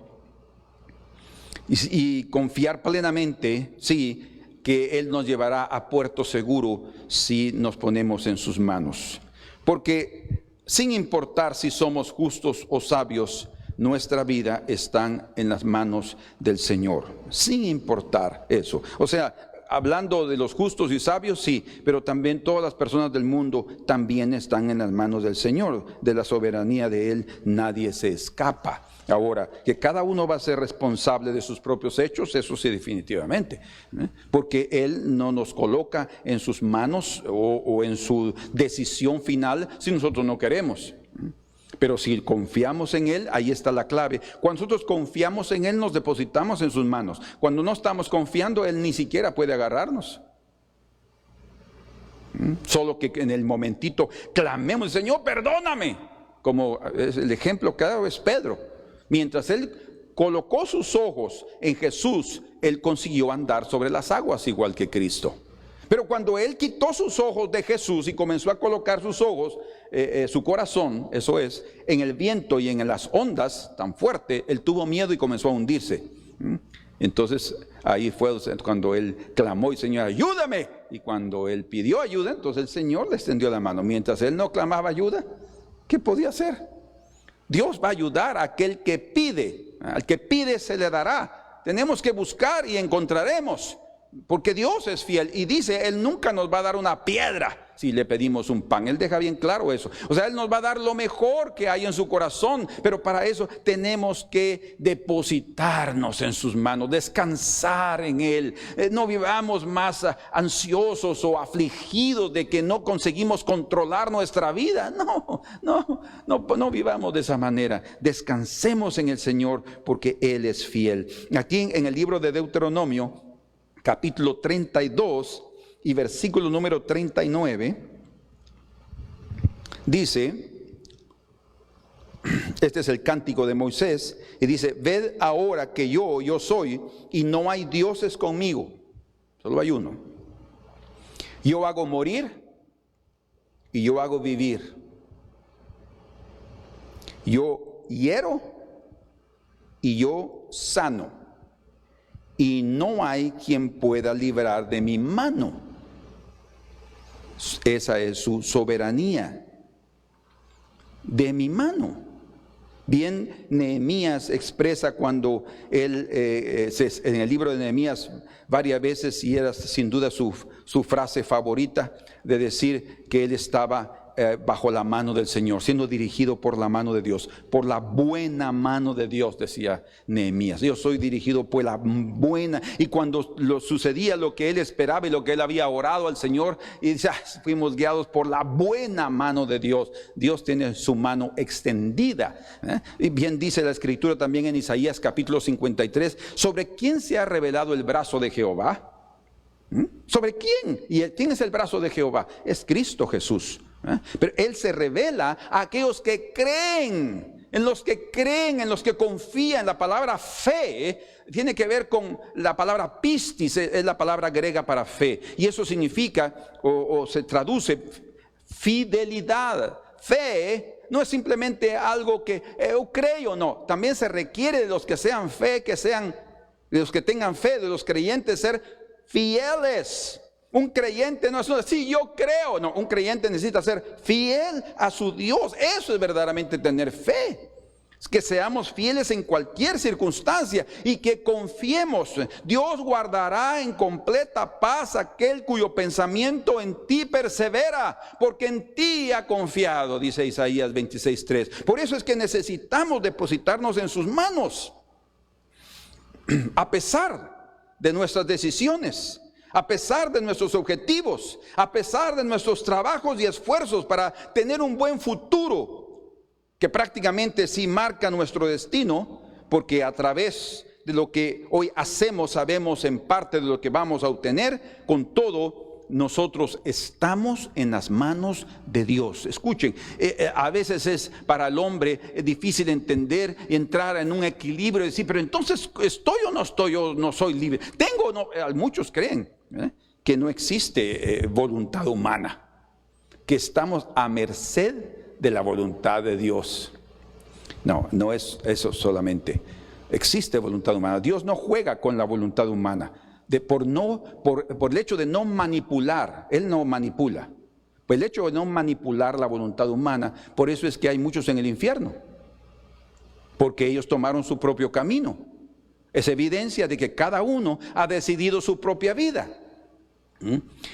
S1: Y confiar plenamente, sí, que Él nos llevará a puerto seguro si nos ponemos en sus manos. Porque sin importar si somos justos o sabios, nuestra vida está en las manos del Señor. Sin importar eso. O sea, hablando de los justos y sabios, sí, pero también todas las personas del mundo también están en las manos del Señor. De la soberanía de Él nadie se escapa. Ahora, que cada uno va a ser responsable de sus propios hechos, eso sí, definitivamente, porque Él no nos coloca en sus manos o en su decisión final si nosotros no queremos. Pero si confiamos en Él, ahí está la clave. Cuando nosotros confiamos en Él, nos depositamos en sus manos. Cuando no estamos confiando, Él ni siquiera puede agarrarnos. Solo que en el momentito clamemos, Señor, perdóname. Como es el ejemplo que ha dado es Pedro. Mientras él colocó sus ojos en Jesús, él consiguió andar sobre las aguas igual que Cristo. Pero cuando él quitó sus ojos de Jesús y comenzó a colocar sus ojos, su corazón, eso es, en el viento y en las ondas tan fuerte, él tuvo miedo y comenzó a hundirse. Entonces ahí fue cuando él clamó y Señor, ayúdame. Y cuando él pidió ayuda, entonces el Señor le extendió la mano. Mientras él no clamaba ayuda, ¿qué podía hacer? Dios va a ayudar a aquel que pide. Al que pide se le dará. Tenemos que buscar y encontraremos. Porque Dios es fiel y dice, Él nunca nos va a dar una piedra si le pedimos un pan. Él deja bien claro eso. O sea, Él nos va a dar lo mejor que hay en su corazón. Pero para eso tenemos que depositarnos en sus manos, descansar en Él. No vivamos más ansiosos o afligidos de que no conseguimos controlar nuestra vida. No vivamos de esa manera. Descansemos en el Señor porque Él es fiel. Aquí en el libro de Deuteronomio, capítulo 32 y versículo número 39, dice, este es el cántico de Moisés, y dice, ved ahora que yo soy, y no hay dioses conmigo, solo hay uno. Yo hago morir, y yo hago vivir. Yo hiero, y yo sano. Y no hay quien pueda librar de mi mano. Esa es su soberanía. De mi mano. Bien, Nehemías expresa cuando él, en el libro de Nehemías, varias veces, y era sin duda su frase favorita, de decir que él estaba bajo la mano del Señor, siendo dirigido por la mano de Dios, por la buena mano de Dios, decía Nehemías. Yo soy dirigido por la buena. Y cuando sucedía lo que él esperaba y lo que él había orado al Señor, y dice, fuimos guiados por la buena mano de Dios. Dios tiene su mano extendida. Y bien dice la Escritura también en Isaías capítulo 53, ¿sobre quién se ha revelado el brazo de Jehová? ¿Sobre quién? ¿Y quién es el brazo de Jehová? Es Cristo Jesús. Pero Él se revela a aquellos que creen, en los que confían. La palabra fe tiene que ver con la palabra pistis, es la palabra griega para fe. Y eso significa, o se traduce, fidelidad. Fe no es simplemente algo que yo creo, no. También se requiere de los que sean fe, de los que tengan fe, de los creyentes, ser fieles. Un creyente no es sí, yo creo. No, un creyente necesita ser fiel a su Dios. Eso es verdaderamente tener fe. Es que seamos fieles en cualquier circunstancia y que confiemos. Dios guardará en completa paz aquel cuyo pensamiento en ti persevera, porque en ti ha confiado, dice Isaías 26:3. Por eso es que necesitamos depositarnos en sus manos, a pesar de nuestras decisiones, a pesar de nuestros objetivos, a pesar de nuestros trabajos y esfuerzos para tener un buen futuro, que prácticamente sí marca nuestro destino, porque a través de lo que hoy hacemos sabemos en parte de lo que vamos a obtener. Con todo, nosotros estamos en las manos de Dios. Escuchen, a veces es para el hombre difícil entender y entrar en un equilibrio y decir, pero entonces ¿estoy o no estoy? Yo no soy libre. Tengo o no. Muchos creen que no existe voluntad humana, que estamos a merced de la voluntad de Dios. No es eso solamente. Existe voluntad humana. Dios no juega con la voluntad humana. Por el hecho de no manipular, Él no manipula. Por el hecho de no manipular la voluntad humana, por eso es que hay muchos en el infierno, porque ellos tomaron su propio camino. Es evidencia de que cada uno ha decidido su propia vida.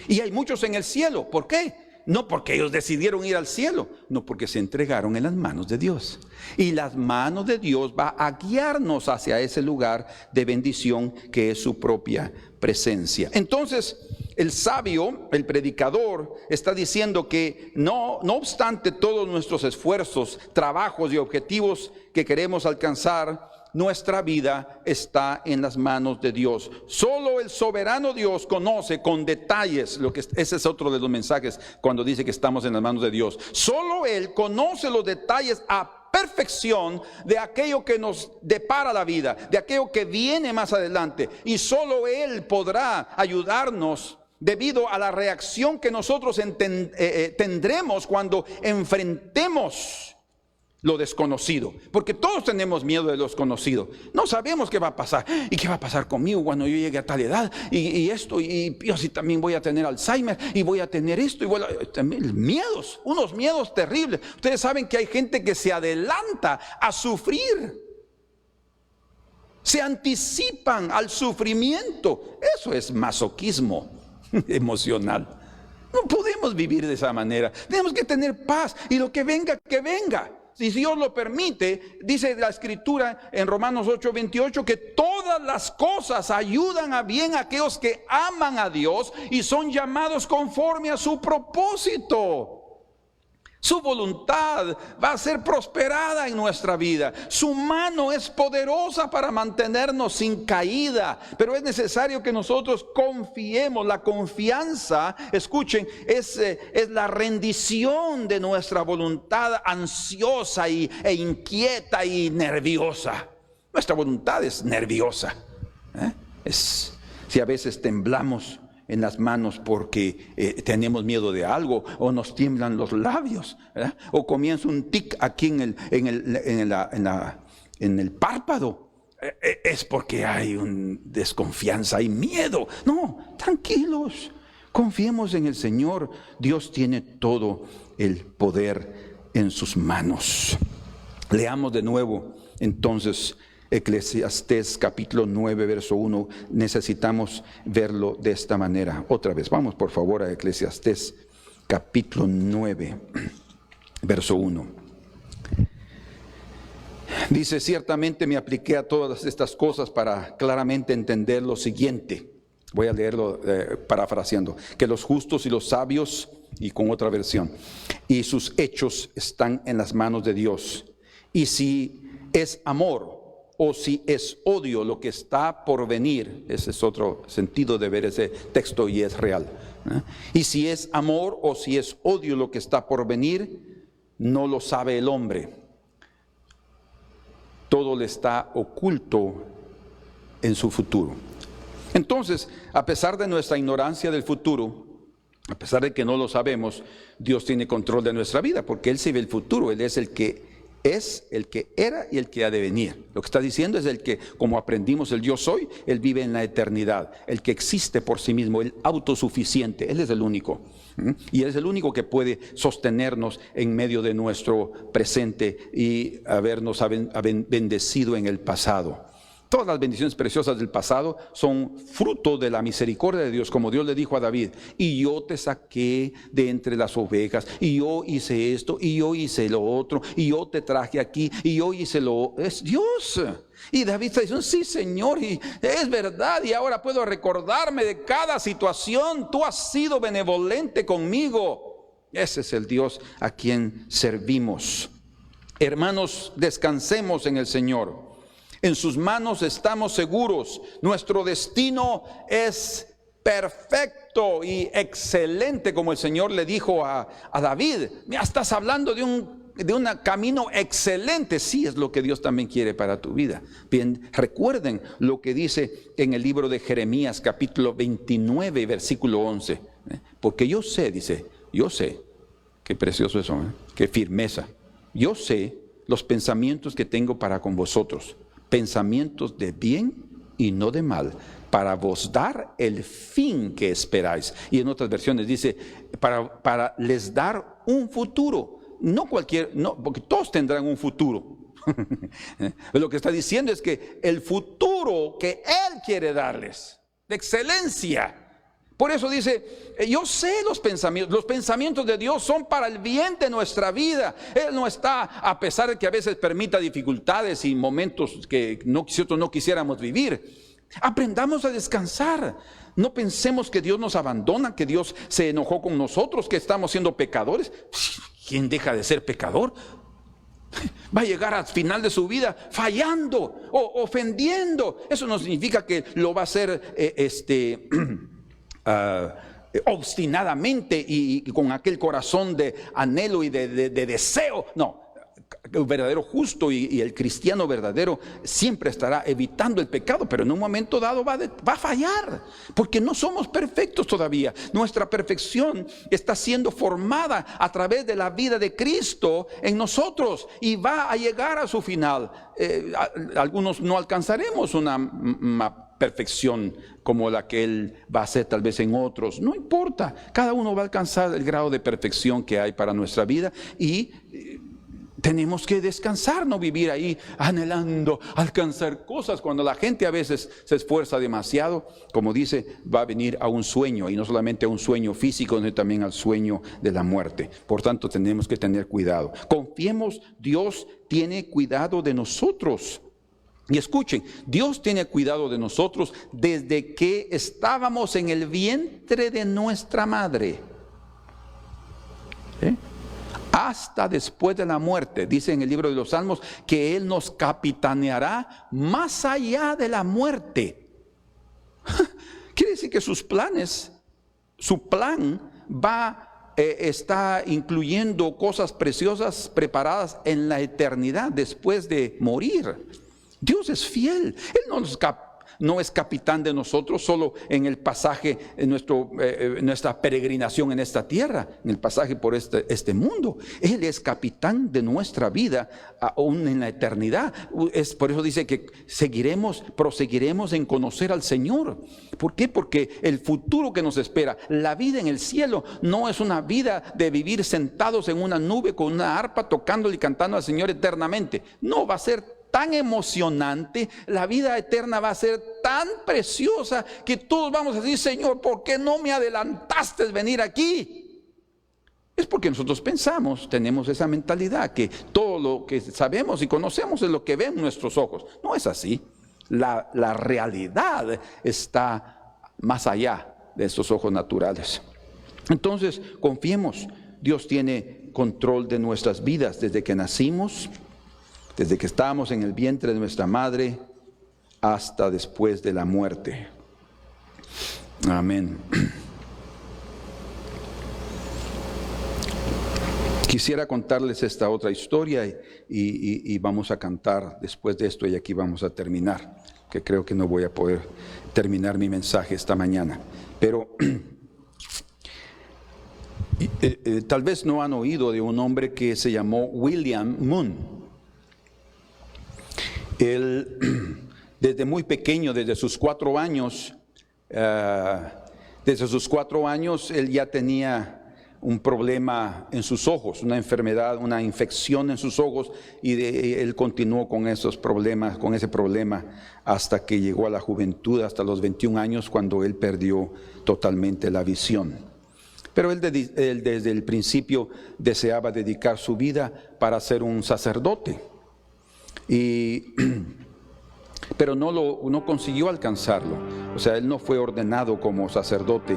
S1: Y hay muchos en el cielo. ¿Por qué? No porque ellos decidieron ir al cielo, no, porque se entregaron en las manos de Dios. Y las manos de Dios va a guiarnos hacia ese lugar de bendición que es su propia presencia. Entonces, el sabio, el predicador, está diciendo que no obstante todos nuestros esfuerzos, trabajos y objetivos que queremos alcanzar, nuestra vida está en las manos de Dios. Solo el soberano Dios conoce con detalles ese es otro de los mensajes cuando dice que estamos en las manos de Dios. Solo Él conoce los detalles a perfección de aquello que nos depara la vida, de aquello que viene más adelante, y solo Él podrá ayudarnos debido a la reacción que nosotros tendremos cuando enfrentemos lo desconocido, porque todos tenemos miedo de lo desconocido. No sabemos qué va a pasar. ¿Y qué va a pasar conmigo cuando yo llegue a tal edad? Y esto, y yo así también voy a tener Alzheimer, y voy a tener esto, miedos, unos miedos terribles. Ustedes saben que hay gente que se adelanta a sufrir, se anticipan al sufrimiento. Eso es masoquismo emocional. No podemos vivir de esa manera. Tenemos que tener paz, y lo que venga, que venga. Si Dios lo permite, dice la Escritura en Romanos 8:28, que todas las cosas ayudan a bien a aquellos que aman a Dios y son llamados conforme a su propósito. Su voluntad va a ser prosperada en nuestra vida. Su mano es poderosa para mantenernos sin caída. Pero es necesario que nosotros confiemos. La confianza, escuchen, es la rendición de nuestra voluntad ansiosa e inquieta y nerviosa. Nuestra voluntad es nerviosa. Si a veces temblamos en las manos porque tenemos miedo de algo, o nos tiemblan los labios, ¿verdad? O comienza un tic aquí en el párpado, es porque hay una desconfianza, hay miedo. No, tranquilos, confiemos en el Señor. Dios tiene todo el poder en sus manos. Leamos de nuevo entonces Eclesiastés capítulo 9 verso 1. Necesitamos verlo de esta manera. Otra vez, vamos por favor a Eclesiastés capítulo 9 verso 1. Dice: ciertamente me apliqué a todas estas cosas para claramente entender lo siguiente. Voy a leerlo parafraseando: que los justos y los sabios, y con otra versión, y sus hechos están en las manos de Dios. Y si es amor o si es odio lo que está por venir, ese es otro sentido de ver ese texto, y es real. Y si es amor o si es odio lo que está por venir, no lo sabe el hombre. Todo le está oculto en su futuro. Entonces, a pesar de nuestra ignorancia del futuro, a pesar de que no lo sabemos, Dios tiene control de nuestra vida, porque Él sabe el futuro. Él es el que era y el que ha de venir. Lo que está diciendo es el que, como aprendimos el yo soy, Él vive en la eternidad, el que existe por sí mismo, el autosuficiente. Él es el único, y Él es el único que puede sostenernos en medio de nuestro presente y habernos bendecido en el pasado. Todas las bendiciones preciosas del pasado son fruto de la misericordia de Dios, como Dios le dijo a David: y yo te saqué de entre las ovejas, y yo hice esto, y yo hice lo otro, y yo te traje aquí, y yo hice lo... Es Dios. Y David está diciendo: sí, Señor, y es verdad, y ahora puedo recordarme de cada situación. Tú has sido benevolente conmigo. Ese es el Dios a quien servimos. Hermanos, descansemos en el Señor. En sus manos estamos seguros. Nuestro destino es perfecto y excelente, como el Señor le dijo a David. Mira, estás hablando de un camino excelente. Sí, es lo que Dios también quiere para tu vida. Bien, recuerden lo que dice en el libro de Jeremías capítulo 29 versículo 11. Porque yo sé, dice, yo sé, qué precioso eso, qué firmeza. Yo sé los pensamientos que tengo para con vosotros, pensamientos de bien y no de mal, para vos dar el fin que esperáis. Y en otras versiones dice, para les dar un futuro. No cualquier, no, porque todos tendrán un futuro. Lo que está diciendo es que el futuro que Él quiere darles, de excelencia. Por eso dice, yo sé los pensamientos de Dios son para el bien de nuestra vida. Él no está, a pesar de que a veces permita dificultades y momentos que nosotros no quisiéramos vivir. Aprendamos a descansar. No pensemos que Dios nos abandona, que Dios se enojó con nosotros, que estamos siendo pecadores. ¿Quién deja de ser pecador? Va a llegar al final de su vida fallando o ofendiendo. Eso no significa que lo va a hacer obstinadamente y con aquel corazón de anhelo y de deseo. No, el verdadero justo y el cristiano verdadero siempre estará evitando el pecado, pero en un momento dado va a fallar, porque no somos perfectos todavía. Nuestra perfección está siendo formada a través de la vida de Cristo en nosotros y va a llegar a su final. Algunos no alcanzaremos una perfección como la que Él va a hacer tal vez en otros. No importa, cada uno va a alcanzar el grado de perfección que hay para nuestra vida y tenemos que descansar, no vivir ahí anhelando alcanzar cosas. Cuando la gente a veces se esfuerza demasiado, como dice, va a venir a un sueño, y no solamente a un sueño físico, sino también al sueño de la muerte. Por tanto, tenemos que tener cuidado. Confiemos, Dios tiene cuidado de nosotros. Y escuchen, Dios tiene cuidado de nosotros desde que estábamos en el vientre de nuestra madre. Hasta después de la muerte. Dice en el libro de los Salmos que Él nos capitaneará más allá de la muerte. Quiere decir que sus planes, su plan está incluyendo cosas preciosas preparadas en la eternidad después de morir. Dios es fiel. Él no es capitán de nosotros solo en el pasaje, en nuestra peregrinación en esta tierra, en el pasaje por este mundo. Él es capitán de nuestra vida aún en la eternidad. Por eso dice que proseguiremos en conocer al Señor. ¿Por qué? Porque el futuro que nos espera, la vida en el cielo, no es una vida de vivir sentados en una nube con una arpa tocándole y cantando al Señor eternamente. No, va a ser tan emocionante, la vida eterna va a ser tan preciosa que todos vamos a decir: Señor, ¿por qué no me adelantaste venir aquí? Es porque nosotros tenemos esa mentalidad que todo lo que sabemos y conocemos es lo que ven nuestros ojos. No es así. La realidad está más allá de estos ojos naturales. Entonces, confiemos. Dios tiene control de nuestras vidas desde que nacimos, desde que estábamos en el vientre de nuestra madre hasta después de la muerte. Amén. Quisiera contarles esta otra historia y vamos a cantar después de esto, y aquí vamos a terminar, que creo que no voy a poder terminar mi mensaje esta mañana. Pero tal vez no han oído de un hombre que se llamó William Moon. Él, desde muy pequeño, desde sus 4 años, él ya tenía un problema en sus ojos, una enfermedad, una infección en sus ojos, y él continuó con ese problema hasta que llegó a la juventud, hasta los 21 años, cuando él perdió totalmente la visión. Pero él desde el principio deseaba dedicar su vida para ser un sacerdote. Pero no consiguió alcanzarlo. O sea, él no fue ordenado como sacerdote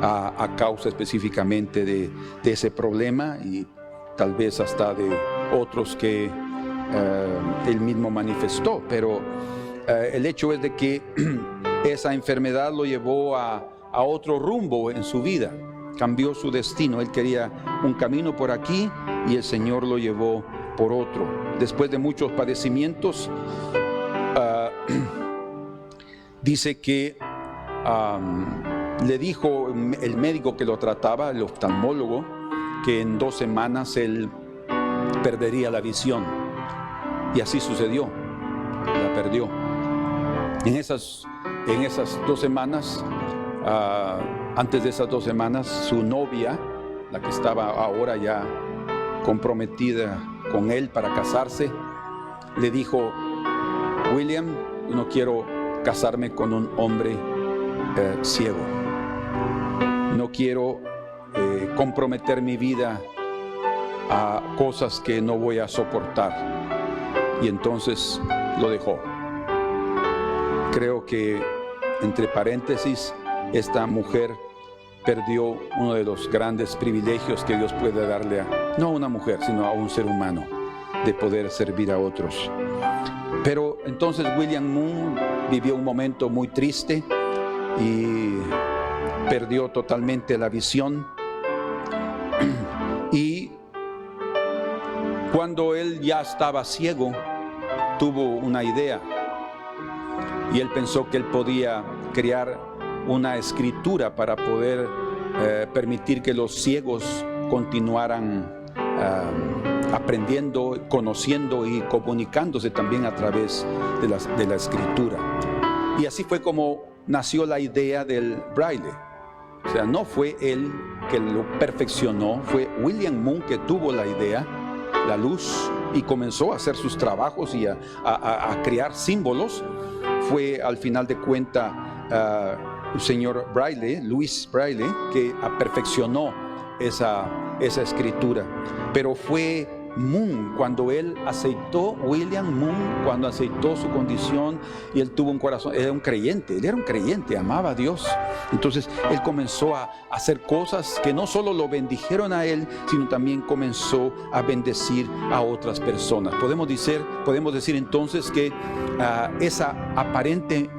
S1: a causa específicamente de ese problema, y tal vez hasta de otros que él mismo manifestó. Pero el hecho es de que esa enfermedad lo llevó a otro rumbo en su vida. Cambió su destino. Él quería un camino por aquí y el Señor lo llevó por otro. Después de muchos padecimientos, dice que le dijo el médico que lo trataba, el oftalmólogo, que en 2 semanas él perdería la visión. Y así sucedió, la perdió. En esas 2 semanas, antes de esas 2 semanas, su novia, la que estaba ahora ya comprometida con él para casarse, le dijo: William, yo no quiero casarme con un hombre ciego. No quiero comprometer mi vida a cosas que no voy a soportar. Y entonces lo dejó. Creo que, entre paréntesis, esta mujer perdió uno de los grandes privilegios que Dios puede darle no a una mujer, sino a un ser humano, de poder servir a otros. Pero entonces William Moon vivió un momento muy triste y perdió totalmente la visión, y Cuando él ya estaba ciego, tuvo una idea y él pensó que él podía crear una escritura para poder permitir que los ciegos continuaran aprendiendo, conociendo y comunicándose también a través de la escritura. Y así fue como nació la idea del braille. O sea, no fue él que lo perfeccionó, fue William Moon que tuvo la idea, la luz, y comenzó a hacer sus trabajos y a crear símbolos. Fue al final de cuentas el señor Braille, Louis Braille, que perfeccionó esa escritura. Pero fue Moon, cuando él aceptó, William Moon, cuando aceptó su condición, y él tuvo un corazón, él era un creyente, amaba a Dios. Entonces él comenzó a hacer cosas que no solo lo bendijeron a él, sino también comenzó a bendecir a otras personas. Podemos decir entonces que esa aparente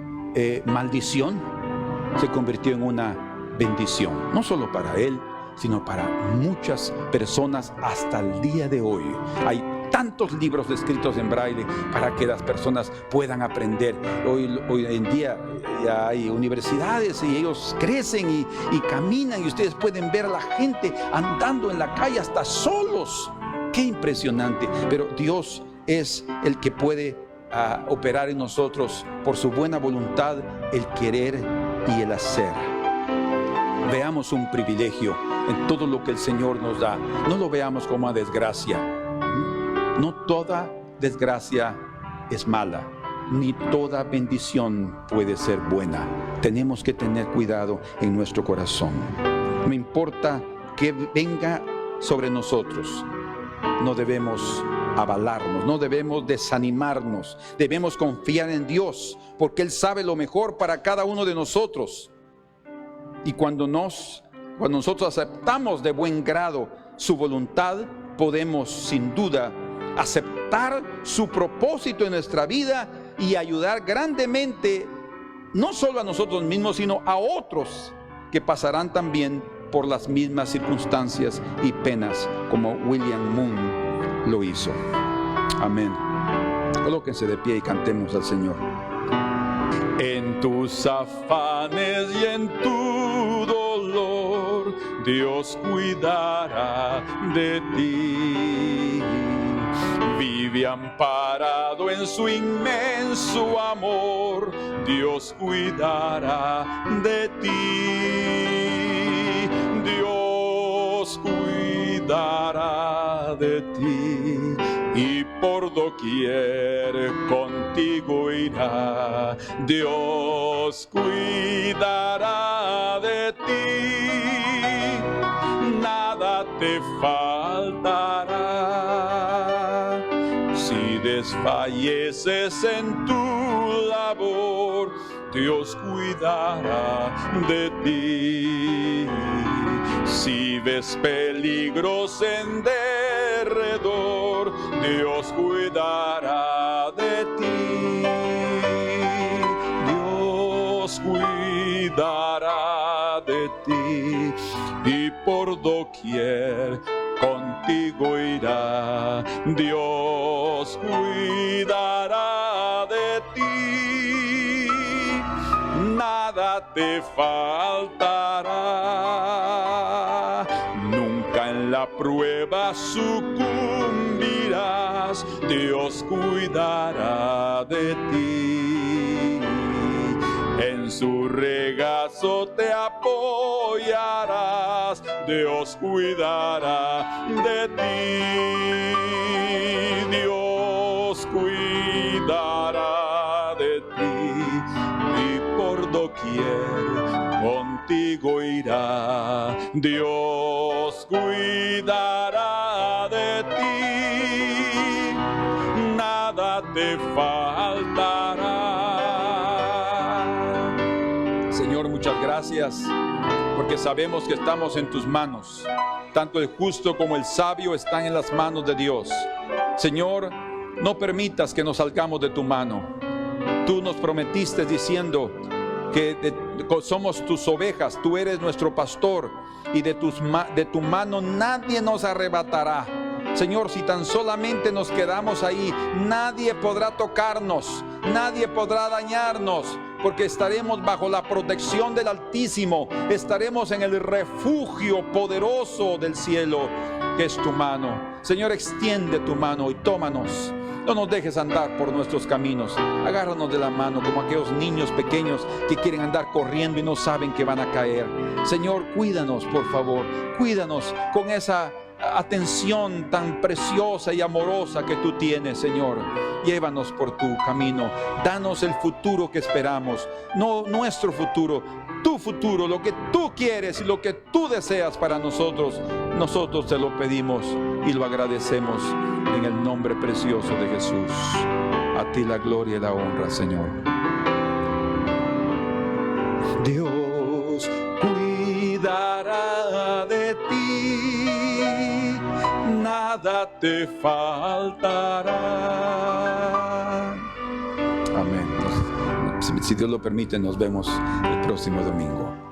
S1: maldición se convirtió en una bendición, no solo para él, sino para muchas personas hasta el día de hoy. Hay tantos libros escritos en braille para que las personas puedan aprender. Hoy en día ya hay universidades y ellos crecen y caminan, y ustedes pueden ver a la gente andando en la calle hasta solos. ¡Qué impresionante! Pero Dios es el que puede operar en nosotros por su buena voluntad, el querer y el hacer. Veamos un privilegio en todo lo que el Señor nos da. No lo veamos como una desgracia. No toda desgracia es mala, ni toda bendición puede ser buena. Tenemos que tener cuidado en nuestro corazón. No importa que venga sobre nosotros, no debemos avalarnos, no debemos desanimarnos. Debemos confiar en Dios, porque Él sabe lo mejor para cada uno de nosotros. Y cuando nosotros aceptamos de buen grado su voluntad, podemos sin duda aceptar su propósito en nuestra vida y ayudar grandemente, no solo a nosotros mismos, sino a otros que pasarán también por las mismas circunstancias y penas como William Moon lo hizo. Amén. Colóquense de pie y cantemos al Señor. En tus afanes y en tu dolor, Dios cuidará de ti. Vive amparado en su inmenso amor, Dios cuidará de ti. Dios cuidará de ti, y por doquier contigo irá. Dios cuidará de ti, nada te faltará. Si desfalleces en tu labor, Dios cuidará de ti. Si ves peligros en derredor, Dios cuidará de ti. Dios cuidará de ti, y por doquier contigo irá. Dios cuidará de ti, nada te faltará. Nunca en la prueba sucumbirás, Dios cuidará de ti. En su regazo te apoyarás, Dios cuidará de ti. Dios cuidará de ti, y por doquier contigo irá. Dios cuidará de ti, nada te faltará. Señor, muchas gracias, porque sabemos que estamos en tus manos. Tanto el justo como el sabio están en las manos de Dios. Señor, no permitas que nos salgamos de tu mano. Tú nos prometiste diciendo que somos tus ovejas, tú eres nuestro pastor, y de tu mano nadie nos arrebatará. Señor, si tan solamente nos quedamos ahí, nadie podrá tocarnos, nadie podrá dañarnos, porque estaremos bajo la protección del Altísimo, estaremos en el refugio poderoso del cielo, que es tu mano. Señor, extiende tu mano y tómanos. No nos dejes andar por nuestros caminos. Agárranos de la mano como aquellos niños pequeños que quieren andar corriendo y no saben que van a caer. Señor, cuídanos, por favor. Cuídanos con esa atención tan preciosa y amorosa que tú tienes, Señor. Llévanos por tu camino. Danos el futuro que esperamos. No nuestro futuro, tu futuro, lo que tú quieres y lo que tú deseas para nosotros. Nosotros te lo pedimos y lo agradecemos en el nombre precioso de Jesús. A ti la gloria y la honra, Señor. Dios cuidará de ti, nada te faltará. Amén. Si Dios lo permite, nos vemos el próximo domingo.